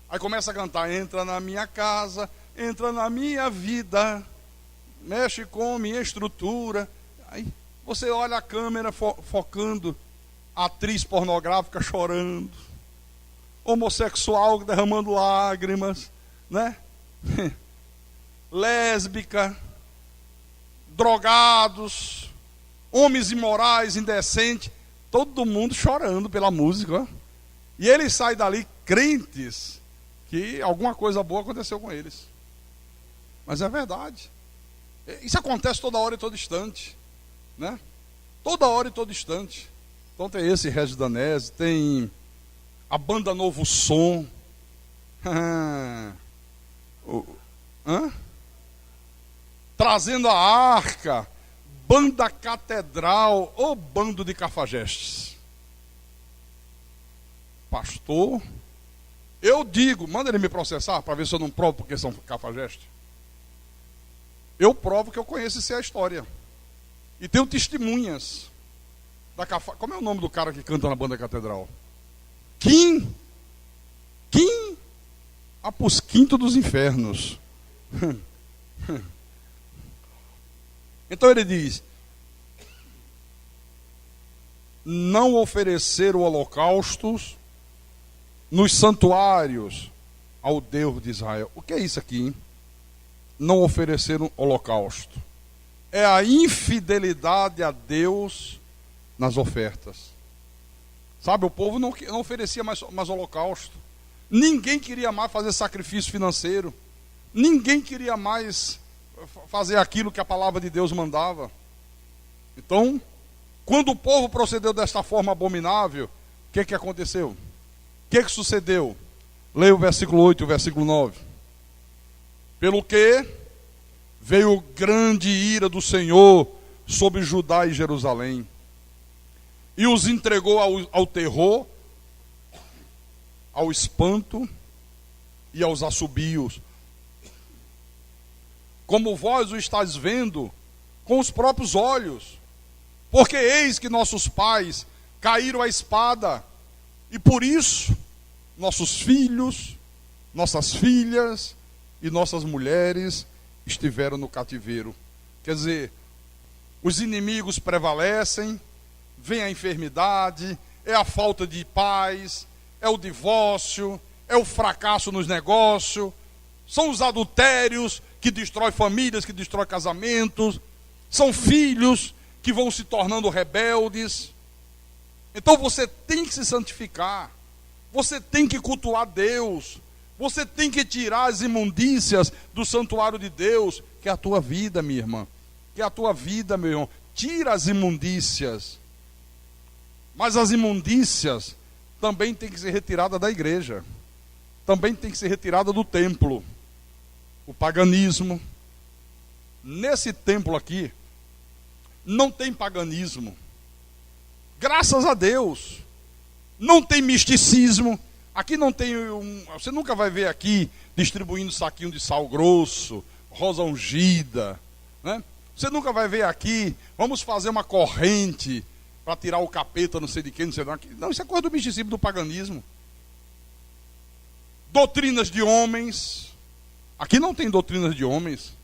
aí começa a cantar: entra na minha casa, entra na minha vida, mexe com minha estrutura. Aí você olha a câmera focando a atriz pornográfica chorando, homossexual derramando lágrimas, né? Lésbica, drogados, homens imorais, indecentes, todo mundo chorando pela música, ó. E eles saem dali crentes que alguma coisa boa aconteceu com eles. Mas é verdade. Isso acontece toda hora e todo instante, né? Toda hora e todo instante. Então tem esse Régio Danese, tem a banda Novo Som. Trazendo a arca, banda Catedral, ô bando de cafajestes. Pastor, eu digo, manda ele me processar para ver se eu não provo porque são cafajestes. Eu provo que eu conheço essa história. E tenho testemunhas da Como é o nome do cara que canta na banda Catedral? Kim Apos Quinto dos Infernos. Então ele diz: não oferecer holocaustos nos santuários ao Deus de Israel. O que é isso aqui, hein? Não oferecer um holocausto. É a infidelidade a Deus nas ofertas. Sabe, o povo não oferecia mais holocausto. Ninguém queria mais fazer sacrifício financeiro. Ninguém queria mais fazer aquilo que a palavra de Deus mandava. Então, quando o povo procedeu desta forma abominável, o que aconteceu? O que sucedeu? Leia o versículo 8 e o versículo 9. Pelo que veio grande ira do Senhor sobre Judá e Jerusalém, e os entregou ao terror, ao espanto e aos assobios, como vós o estáis vendo com os próprios olhos. Porque eis que nossos pais caíram à espada, e por isso nossos filhos, nossas filhas e nossas mulheres estiveram no cativeiro. Quer dizer, os inimigos prevalecem, vem a enfermidade, é a falta de paz, é o divórcio, é o fracasso nos negócios, são os adultérios que destrói famílias, que destrói casamentos, são filhos que vão se tornando rebeldes. Então você tem que se santificar, você tem que cultuar Deus, você tem que tirar as imundícias do santuário de Deus, que é a tua vida, minha irmã, que é a tua vida, meu irmão. Tira as imundícias, mas as imundícias também tem que ser retirada da igreja, também tem que ser retirada do templo. O paganismo, nesse templo aqui, não tem paganismo, graças a Deus, não tem misticismo, aqui não tem, você nunca vai ver aqui distribuindo saquinho de sal grosso, rosa ungida, né? Você nunca vai ver aqui, vamos fazer uma corrente para tirar o capeta, não sei de quem, não sei de onde. Não, isso é coisa do misticismo, do paganismo. Doutrinas de homens. Aqui não tem doutrinas de homens.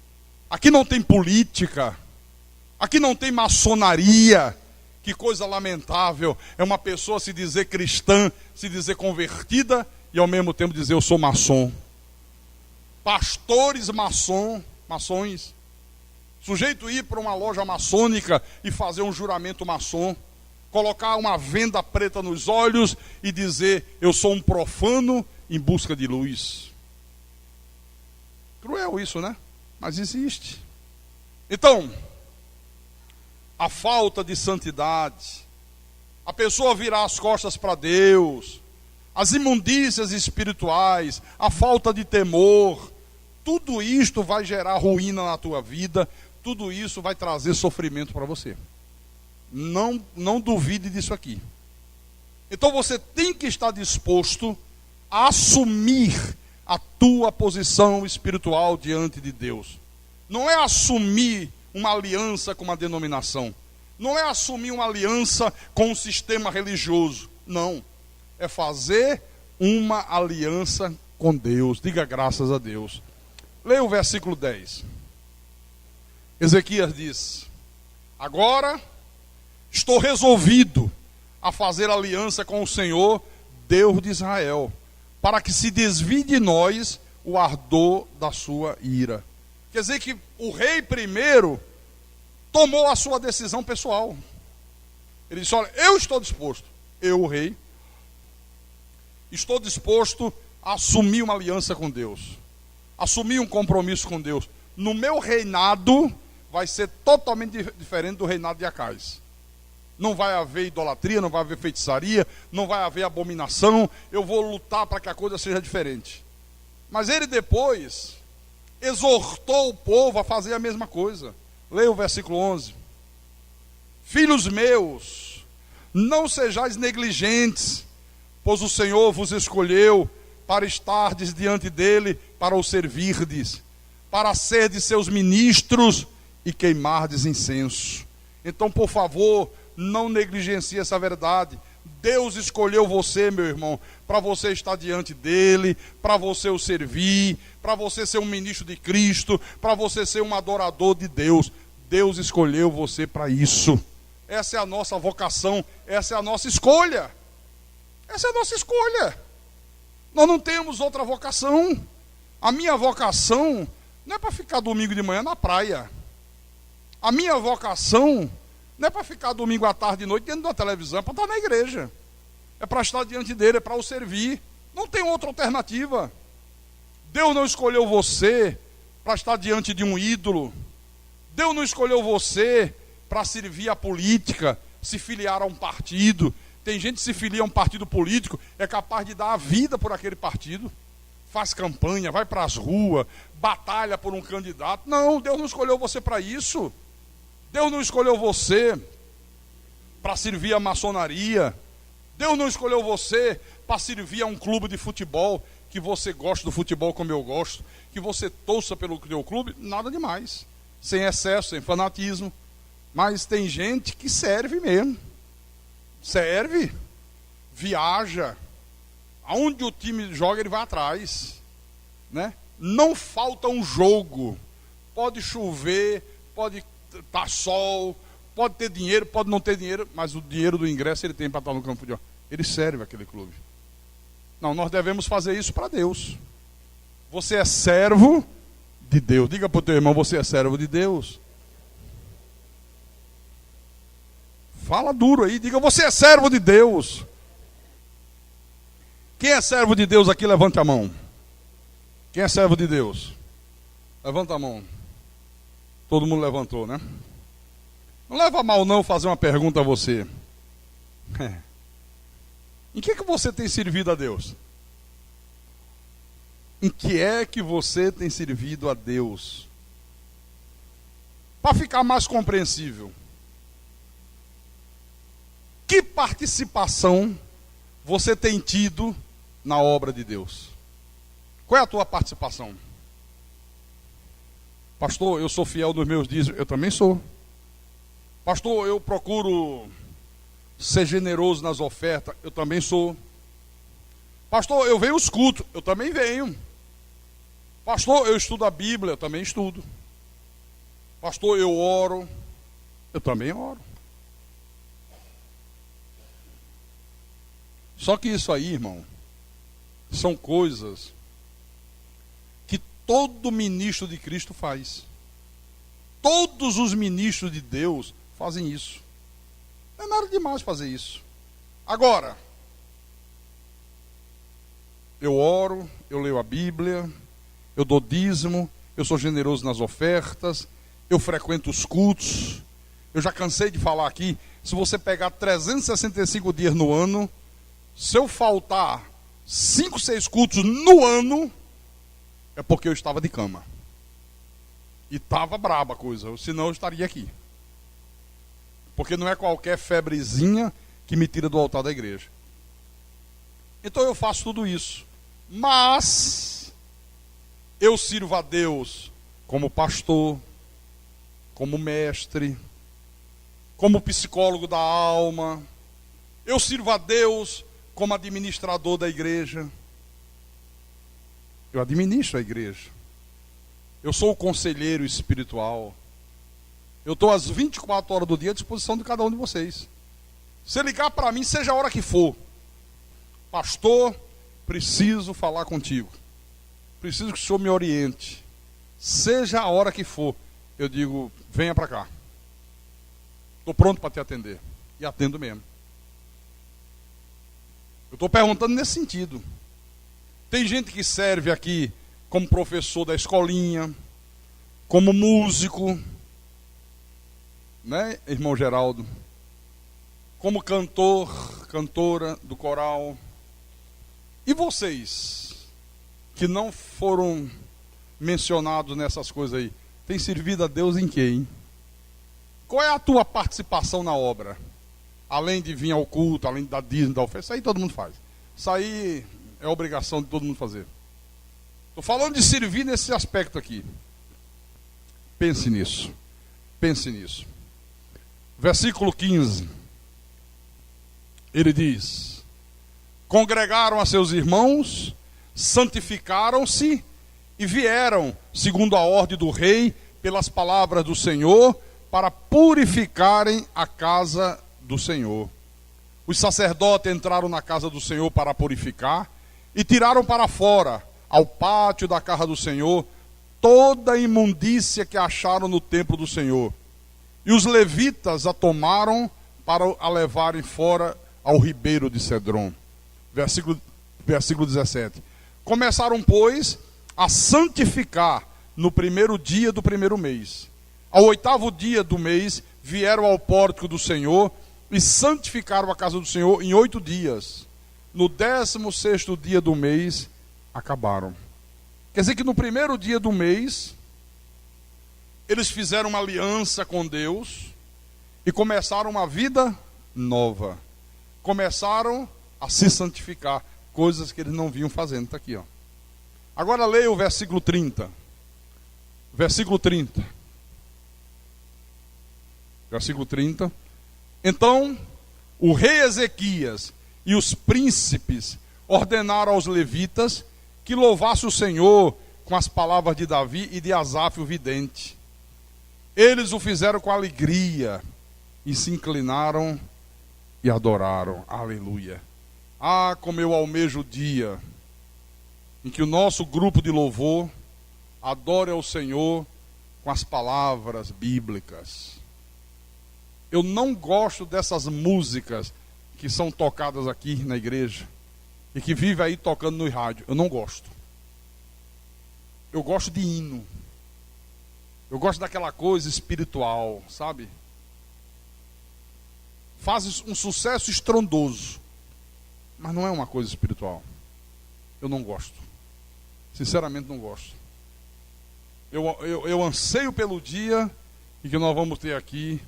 Aqui não tem política. Aqui não tem maçonaria Que coisa lamentável é uma pessoa se dizer cristã, se dizer convertida e ao mesmo tempo dizer eu sou maçom. Pastores maçons. Sujeito ir para uma loja maçônica e fazer um juramento maçom, colocar uma venda preta nos olhos e dizer eu sou um profano em busca de luz. Cruel isso, né? Mas existe. Então, a falta de santidade, a pessoa virar as costas para Deus, as imundícias espirituais, a falta de temor, tudo isto vai gerar ruína na tua vida, tudo isso vai trazer sofrimento para você. Não duvide disso aqui. Então você tem que estar disposto a assumir a tua posição espiritual diante de Deus. Não é assumir uma aliança com uma denominação. Não é assumir uma aliança com um sistema religioso. Não. É fazer uma aliança com Deus. Diga graças a Deus. Leia o versículo 10. Ezequias diz: agora estou resolvido a fazer aliança com o Senhor, Deus de Israel, para que se desvie de nós o ardor da sua ira. Quer dizer que o rei primeiro tomou a sua decisão pessoal. Ele disse: olha, eu estou disposto, eu, o rei, estou disposto a assumir uma aliança com Deus, assumir um compromisso com Deus. No meu reinado vai ser totalmente diferente do reinado de Acais. Não vai haver idolatria, não vai haver feitiçaria, não vai haver abominação. Eu vou lutar para que a coisa seja diferente. Mas ele depois exortou o povo a fazer a mesma coisa. Leia o versículo 11. Filhos meus, não sejais negligentes, pois o Senhor vos escolheu para estardes diante dele, para o servirdes, para serdes seus ministros e queimardes incenso. Então, por favor, não negligencie essa verdade. Deus escolheu você, meu irmão, para você estar diante dele, para você o servir, para você ser um ministro de Cristo, para você ser um adorador de Deus. Deus escolheu você para isso. Essa é a nossa vocação, essa é a nossa escolha. Essa é a nossa escolha. Nós não temos outra vocação. A minha vocação não é para ficar domingo de manhã na praia. A minha vocação não é para ficar domingo à tarde e noite dentro da televisão, é para estar na igreja. É para estar diante dele, é para o servir. Não tem outra alternativa. Deus não escolheu você para estar diante de um ídolo. Deus não escolheu você para servir a política, se filiar a um partido. Tem gente que se filia a um partido político, é capaz de dar a vida por aquele partido. Faz campanha, vai para as ruas, batalha por um candidato. Não, Deus não escolheu você para isso. Deus não escolheu você para servir a maçonaria. Deus não escolheu você para servir a um clube de futebol, que você gosta do futebol como eu gosto, que você torça pelo teu clube, nada demais. Sem excesso, sem fanatismo. Mas tem gente que serve mesmo. Serve, viaja. Aonde o time joga, ele vai atrás, né? Não falta um jogo. Pode chover, pode estar sol, pode ter dinheiro, pode não ter dinheiro, mas o dinheiro do ingresso ele tem para estar no campo de jogo. Ele serve aquele clube. Não, nós devemos fazer isso para Deus. Você é servo de Deus. Diga para o teu irmão, você é servo de Deus. Fala duro aí, diga, você é servo de Deus. Quem é servo de Deus aqui, levante a mão. Quem é servo de Deus? Levanta a mão. Todo mundo levantou, né? Não leva a mal não fazer uma pergunta a você. Em que você tem servido a Deus? Em que é que você tem servido a Deus? Para ficar mais compreensível, que participação você tem tido na obra de Deus? Qual é a tua participação? Pastor, eu sou fiel nos meus dízimos. Eu também sou. Pastor, eu procuro ser generoso nas ofertas. Eu também sou. Pastor, eu venho aos cultos. Eu também venho. Pastor, eu estudo a Bíblia. Eu também estudo. Pastor, eu oro. Eu também oro. Só que isso aí, irmão, são coisas que todo ministro de Cristo faz. Todos os ministros de Deus fazem isso. Não é nada demais fazer isso. Agora, eu oro, eu leio a Bíblia, eu dou dízimo, eu sou generoso nas ofertas, eu frequento os cultos. Eu já cansei de falar aqui, se você pegar 365 dias no ano, se eu faltar 5, 6 cultos no ano, é porque eu estava de cama. E estava braba a coisa, senão eu estaria aqui. Porque não é qualquer febrezinha que me tira do altar da igreja. Então eu faço tudo isso. Mas eu sirvo a Deus como pastor, como mestre, como psicólogo da alma. Eu sirvo a Deus como administrador da igreja. Eu administro a igreja. Eu sou o conselheiro espiritual. Eu estou às 24 horas do dia à disposição de cada um de vocês. Se ligar para mim, seja a hora que for. Pastor, preciso falar contigo. Preciso que o senhor me oriente. Seja a hora que for. Eu digo, venha para cá. Estou pronto para te atender. E atendo mesmo. Eu estou perguntando nesse sentido. Tem gente que serve aqui como professor da escolinha, como músico, né, irmão Geraldo? Como cantor, cantora do coral. E vocês, que não foram mencionados nessas coisas aí, têm servido a Deus em quê, hein? Qual é a tua participação na obra? Além de vir ao culto, além da dízimo, da oferta, isso aí todo mundo faz. Isso aí é obrigação de todo mundo fazer. Estou falando de servir nesse aspecto aqui. Pense nisso. Pense nisso. Versículo 15. Ele diz: congregaram a seus irmãos, santificaram-se e vieram, segundo a ordem do rei, pelas palavras do Senhor, para purificarem a casa do Senhor. Os sacerdotes entraram na casa do Senhor para purificar e tiraram para fora, ao pátio da casa do Senhor, toda a imundícia que acharam no templo do Senhor. E os levitas a tomaram para a levarem fora ao ribeiro de Cedron. Versículo 17. Começaram, pois, a santificar no primeiro dia do primeiro mês. Ao 8º dia do mês, vieram ao pórtico do Senhor e santificaram a casa do Senhor em 8 dias. No 16º dia do mês, acabaram. Quer dizer que no primeiro dia do mês, eles fizeram uma aliança com Deus e começaram uma vida nova. Começaram a se santificar, coisas que eles não vinham fazendo. Está aqui, ó. Agora leia o versículo 30. Versículo 30. Versículo 30. Então, o rei Ezequias e os príncipes ordenaram aos levitas que louvasse o Senhor com as palavras de Davi e de Asaf o vidente. Eles o fizeram com alegria e se inclinaram e adoraram. Aleluia. Ah, como eu almejo o dia em que o nosso grupo de louvor adore ao Senhor com as palavras bíblicas. Eu não gosto dessas músicas que são tocadas aqui na igreja e que vive aí tocando no rádio. Eu não gosto. Eu gosto de hino. Eu gosto daquela coisa espiritual, sabe? Faz um sucesso estrondoso, mas não é uma coisa espiritual. Eu não gosto. Sinceramente não gosto. Eu anseio pelo dia em que nós vamos ter aqui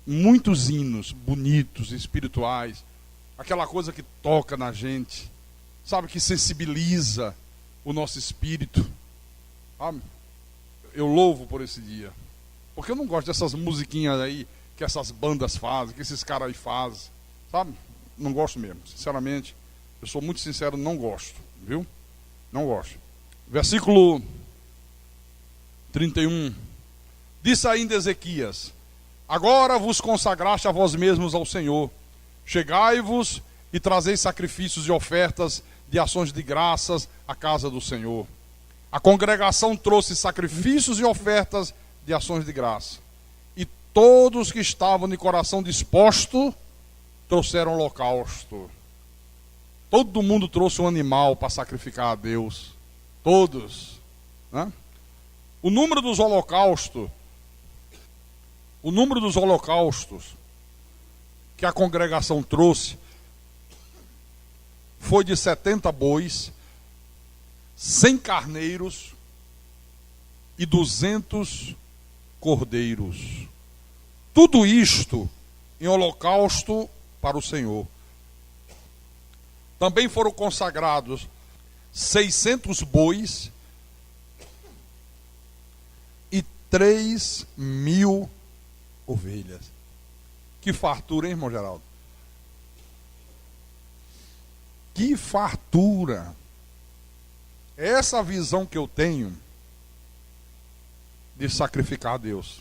muitos hinos bonitos, espirituais, aquela coisa que toca na gente, sabe, que sensibiliza o nosso espírito, sabe? Eu louvo por esse dia, porque eu não gosto dessas musiquinhas aí que essas bandas fazem, que esses caras aí fazem, sabe? Não gosto mesmo, sinceramente, eu sou muito sincero, não gosto, viu? Não gosto. Versículo 31. Disse ainda Ezequias: agora vos consagraste a vós mesmos ao Senhor. Chegai-vos e trazeis sacrifícios e ofertas de ações de graças à casa do Senhor. A congregação trouxe sacrifícios e ofertas de ações de graça. E todos que estavam de coração disposto trouxeram holocausto. Todo mundo trouxe um animal para sacrificar a Deus. Todos. Né? O número dos holocaustos que a congregação trouxe foi de 70 bois, 100 carneiros e 200 cordeiros. Tudo isto em holocausto para o Senhor. Também foram consagrados 600 bois e 3.000 ovelhas. Que fartura, hein, irmão Geraldo? Que fartura! Essa visão que eu tenho de sacrificar a Deus.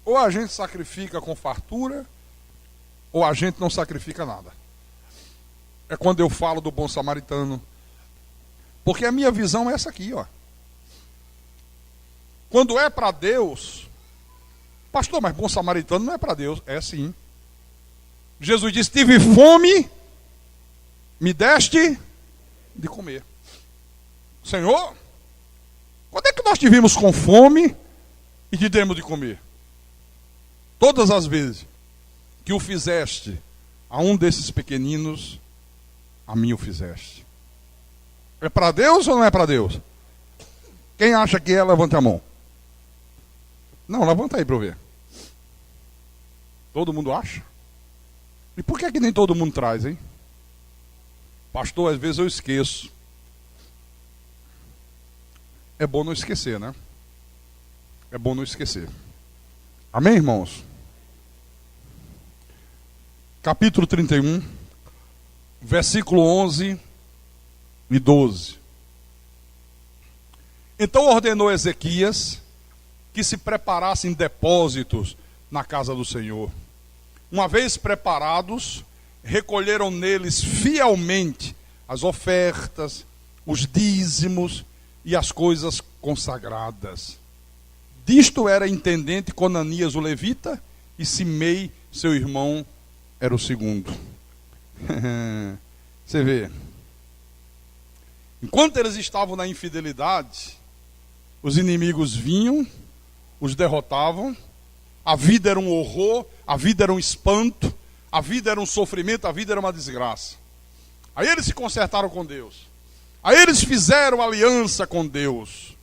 Ou a gente sacrifica com fartura, ou a gente não sacrifica nada. É quando eu falo do bom samaritano. Porque a minha visão é essa aqui, ó. Quando é para Deus, pastor, mas bom samaritano não é para Deus. É sim. Jesus disse: tive fome, me deste de comer. Senhor, quando é que nós tivemos com fome e te demos de comer? Todas as vezes que o fizeste a um desses pequeninos, a mim o fizeste. É para Deus ou não é para Deus? Quem acha que é, levante a mão. Não, levanta aí para eu ver. Todo mundo acha? E por que é que nem todo mundo traz, hein? Pastor, às vezes eu esqueço. É bom não esquecer, né? É bom não esquecer. Amém, irmãos? Capítulo 31, versículo 11 e 12. Então ordenou Ezequias que se preparassem depósitos na casa do Senhor. Uma vez preparados, recolheram neles fielmente as ofertas, os dízimos e as coisas consagradas. Disto era intendente Conanias o levita, e Simei, seu irmão, era o segundo. Você vê. Enquanto eles estavam na infidelidade, os inimigos vinham, os derrotavam, a vida era um horror, a vida era um espanto, a vida era um sofrimento, a vida era uma desgraça. Aí eles se consertaram com Deus. Aí eles fizeram aliança com Deus.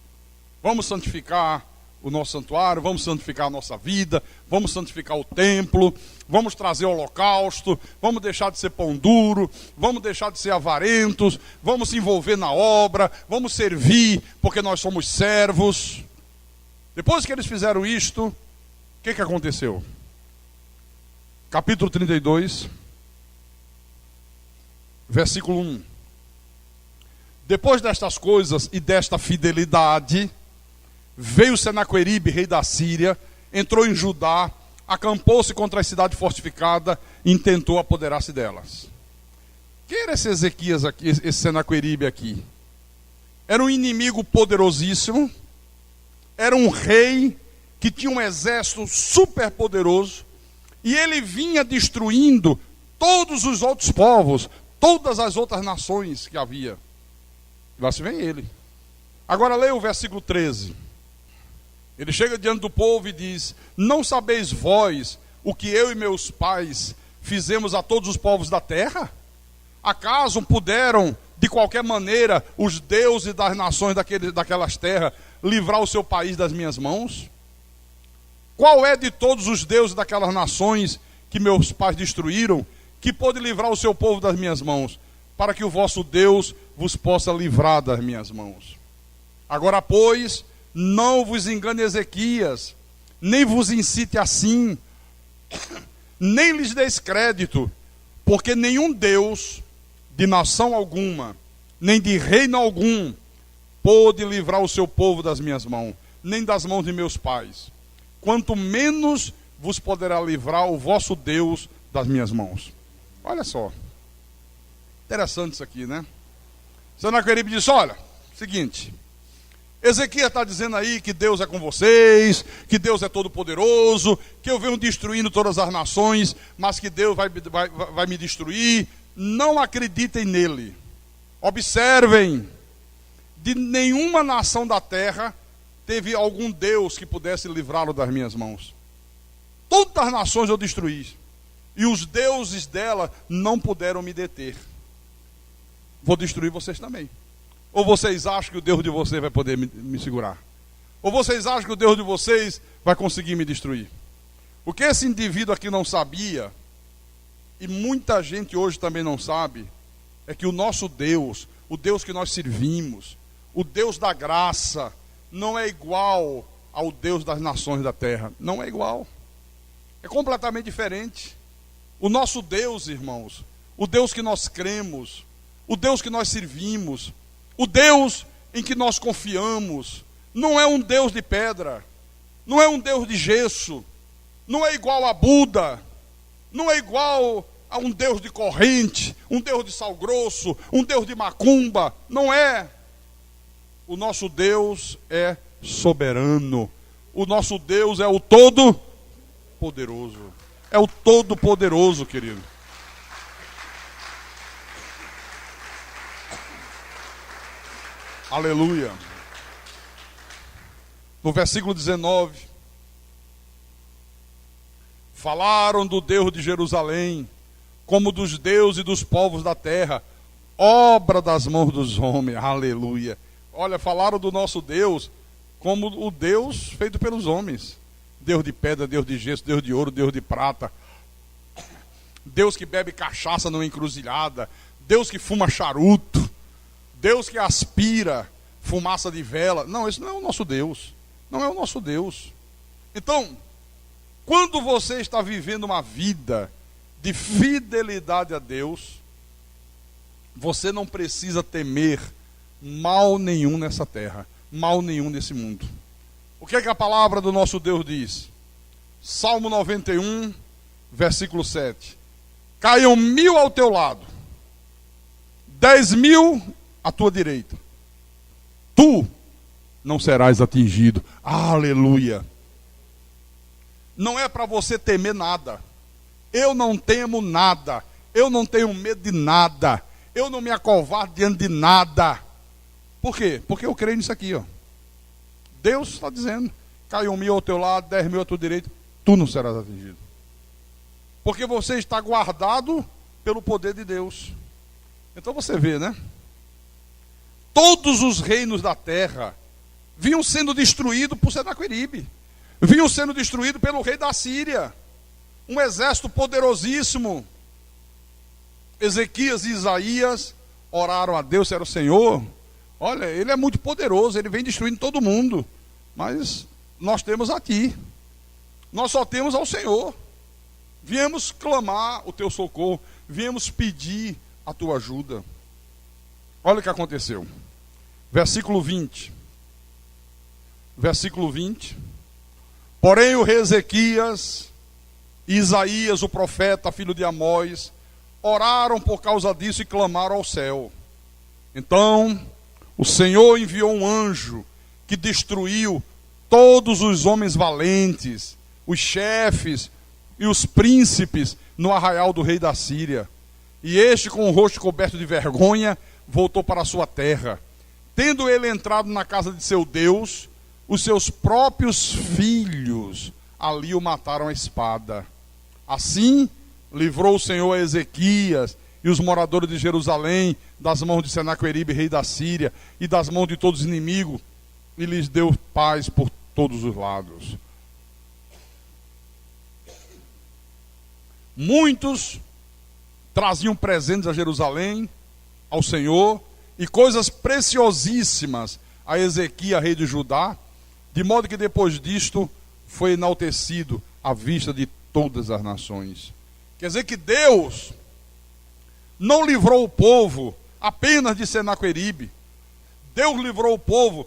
Vamos santificar o nosso santuário, vamos santificar a nossa vida, vamos santificar o templo, vamos trazer o holocausto, vamos deixar de ser pão duro, vamos deixar de ser avarentos, vamos se envolver na obra, vamos servir, porque nós somos servos. Depois que eles fizeram isto, o que aconteceu? Capítulo 32, versículo 1. Depois destas coisas e desta fidelidade, veio Senaqueribe, rei da Síria, entrou em Judá, acampou-se contra a cidade fortificada e intentou apoderar-se delas. Quem era esse Ezequias aqui, esse Senaqueribe aqui? Era um inimigo poderosíssimo, era um rei que tinha um exército super poderoso, e ele vinha destruindo todos os outros povos, todas as outras nações que havia. E lá se vem ele. Agora leia o versículo 13. Ele chega diante do povo e diz: não sabeis vós o que eu e meus pais fizemos a todos os povos da terra? Acaso puderam, de qualquer maneira, os deuses das nações daquelas terras livrar o seu país das minhas mãos? Qual é de todos os deuses daquelas nações que meus pais destruíram, que pôde livrar o seu povo das minhas mãos, para que o vosso Deus vos possa livrar das minhas mãos? Agora, pois, não vos engane Ezequias, nem vos incite assim, nem lhes deis crédito, porque nenhum Deus de nação alguma, nem de reino algum, pôde livrar o seu povo das minhas mãos, nem das mãos de meus pais. Quanto menos vos poderá livrar o vosso Deus das minhas mãos. Olha só, Interessante isso aqui, né? Senaqueribe disse: olha, seguinte, Ezequias está dizendo aí que Deus é com vocês, que Deus é todo poderoso, que eu venho destruindo todas as nações, mas que Deus vai me destruir. Não acreditem nele. Observem, de nenhuma nação da terra teve algum Deus que pudesse livrá-lo das minhas mãos. Todas as nações eu destruí, e os deuses dela não puderam me deter. Vou destruir vocês também. Ou vocês acham que o Deus de vocês vai poder me segurar? Ou vocês acham que o Deus de vocês vai conseguir me destruir? O que esse indivíduo aqui não sabia, e muita gente hoje também não sabe, é que o nosso Deus, o Deus que nós servimos, o Deus da graça, não é igual ao Deus das nações da terra. Não é igual. É completamente diferente. O nosso Deus, irmãos, o Deus que nós cremos, o Deus que nós servimos, o Deus em que nós confiamos, não é um Deus de pedra, não é um Deus de gesso, não é igual a Buda, não é igual a um Deus de corrente, um Deus de sal grosso, um Deus de macumba. Não é. O nosso Deus é soberano. O nosso Deus é o Todo-Poderoso. É o Todo-Poderoso, querido. Aleluia. No versículo 19, falaram do Deus de Jerusalém, como dos deuses e dos povos da terra, obra das mãos dos homens. Aleluia. Olha, falaram do nosso Deus como o Deus feito pelos homens. Deus de pedra, Deus de gesso, Deus de ouro, Deus de prata. Deus que bebe cachaça numa encruzilhada. Deus que fuma charuto. Deus que aspira fumaça de vela. Não, esse não é o nosso Deus. Não é o nosso Deus. Então, quando você está vivendo uma vida de fidelidade a Deus, você não precisa temer mal nenhum nessa terra, mal nenhum nesse mundo. O que é que a palavra do nosso Deus diz? Salmo 91, versículo 7. Caiam 1000 ao teu lado, 10.000 à tua direita, tu não serás atingido. Aleluia. Não é para você temer nada. Eu não temo nada. Eu não tenho medo de nada. Eu não me acovardo diante de nada. Por quê? Porque eu creio nisso aqui, ó. Deus está dizendo: caiu 1000 ao teu lado, 10.000 à tua direita, tu não serás atingido. Porque você está guardado pelo poder de Deus. Então você vê, né? Todos os reinos da terra vinham sendo destruídos por Senaqueribe. Vinham sendo destruídos pelo rei da Síria. Um exército poderosíssimo. Ezequias e Isaías oraram a Deus, era o Senhor. Olha, ele é muito poderoso, ele vem destruindo todo mundo. Mas nós temos a ti. Nós só temos ao Senhor. Viemos clamar o teu socorro. Viemos pedir a tua ajuda. Olha o que aconteceu. Versículo 20. Versículo 20. Porém o rei Ezequias e Isaías, o profeta, filho de Amós, oraram por causa disso e clamaram ao céu. Então o Senhor enviou um anjo que destruiu todos os homens valentes, os chefes e os príncipes no arraial do rei da Síria. E este, com o rosto coberto de vergonha, voltou para a sua terra. Tendo ele entrado na casa de seu Deus, os seus próprios filhos ali o mataram à espada. Assim, livrou o Senhor a Ezequias e os moradores de Jerusalém das mãos de Senaqueribe, rei da Síria, e das mãos de todos os inimigos, e lhes deu paz por todos os lados. Muitos traziam presentes a Jerusalém, ao Senhor, e coisas preciosíssimas a Ezequias, rei de Judá, de modo que depois disto foi enaltecido à vista de todas as nações. Quer dizer que Deus não livrou o povo apenas de Senaqueribe. Deus livrou o povo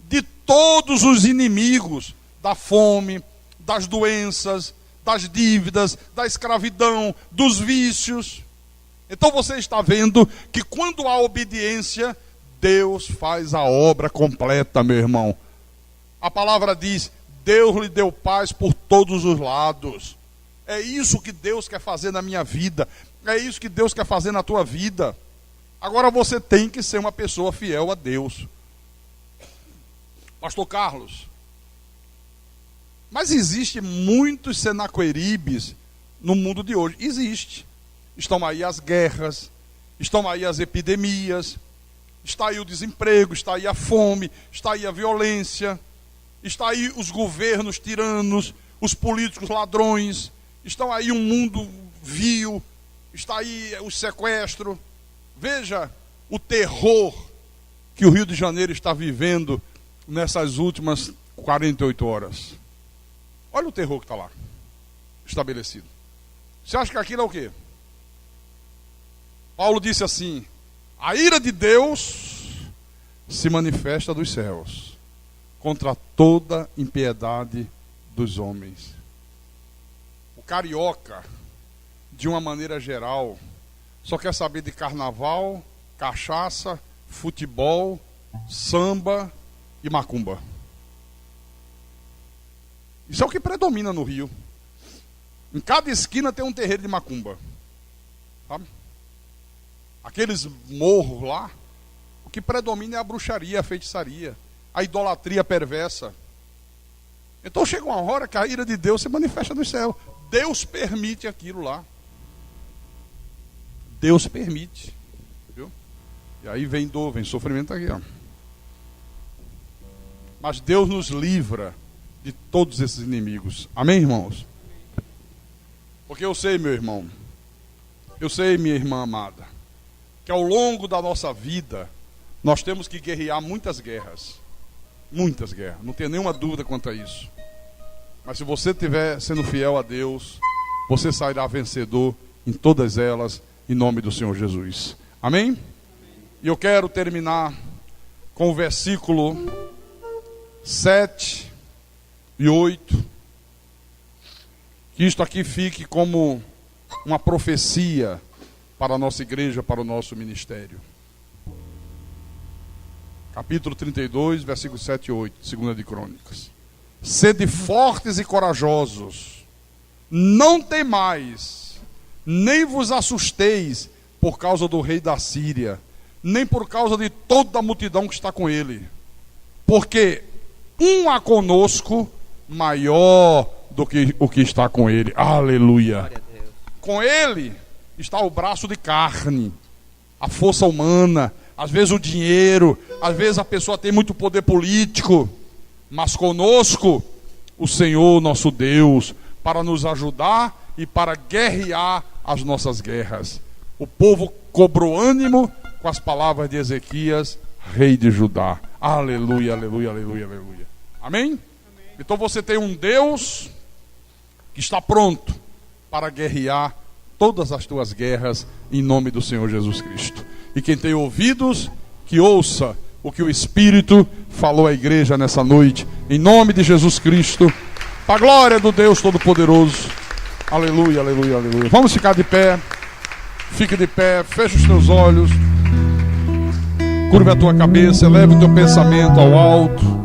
de todos os inimigos, da fome, das doenças, das dívidas, da escravidão, dos vícios. Então você está vendo que quando há obediência, Deus faz a obra completa, meu irmão. A palavra diz: Deus lhe deu paz por todos os lados. É isso que Deus quer fazer na minha vida. É isso que Deus quer fazer na tua vida. Agora você tem que ser uma pessoa fiel a Deus. Pastor Carlos, mas existe muitos Senaqueribes no mundo de hoje. Existe. Estão aí as guerras, estão aí as epidemias, está aí o desemprego, está aí a fome, está aí a violência, está aí os governos tiranos, os políticos ladrões, estão aí um mundo vil, está aí o sequestro. Veja o terror que o Rio de Janeiro está vivendo nessas últimas 48 horas. Olha o terror que está lá, estabelecido. Você acha que aquilo é o quê? Paulo disse assim: a ira de Deus se manifesta dos céus contra toda impiedade dos homens. O carioca, de uma maneira geral, só quer saber de carnaval, cachaça, futebol, samba e macumba. Isso é o que predomina no Rio. Em cada esquina tem um terreiro de macumba. Sabe? Aqueles morros lá, o que predomina é a bruxaria, a feitiçaria, a idolatria perversa. Então chega uma hora que a ira de Deus se manifesta no céu. Deus permite aquilo lá. Deus permite. Viu? E aí vem dor, vem sofrimento aqui, ó. Mas Deus nos livra de todos esses inimigos. Amém, irmãos? Porque eu sei, meu irmão, eu sei, minha irmã amada, que ao longo da nossa vida nós temos que guerrear muitas guerras. Muitas guerras, não tenho nenhuma dúvida quanto a isso. Mas se você estiver sendo fiel a Deus, você sairá vencedor em todas elas, em nome do Senhor Jesus. Amém? E eu quero terminar com o versículo 7 e 8. Que isto aqui fique como uma profecia para a nossa igreja, para o nosso ministério. Capítulo 32, versículos 7 e 8, 2 de Crônicas. Sede fortes e corajosos, não temais, nem vos assusteis por causa do rei da Síria, nem por causa de toda a multidão que está com ele. Porque um há conosco maior do que o que está com ele. Aleluia. Com ele está o braço de carne, a força humana, às vezes o dinheiro, às vezes a pessoa tem muito poder político, mas conosco o Senhor nosso Deus, para nos ajudar e para guerrear as nossas guerras. O povo cobrou ânimo com as palavras de Ezequias, rei de Judá. Aleluia, aleluia, aleluia, aleluia. Amém? Então você tem um Deus que está pronto para guerrear todas as tuas guerras em nome do Senhor Jesus Cristo. E quem tem ouvidos, que ouça o que o Espírito falou à igreja nessa noite, em nome de Jesus Cristo, para a glória do Deus Todo-Poderoso. Aleluia, aleluia, aleluia. Vamos ficar de pé. Fique de pé, feche os teus olhos, curva a tua cabeça, eleve o teu pensamento ao alto.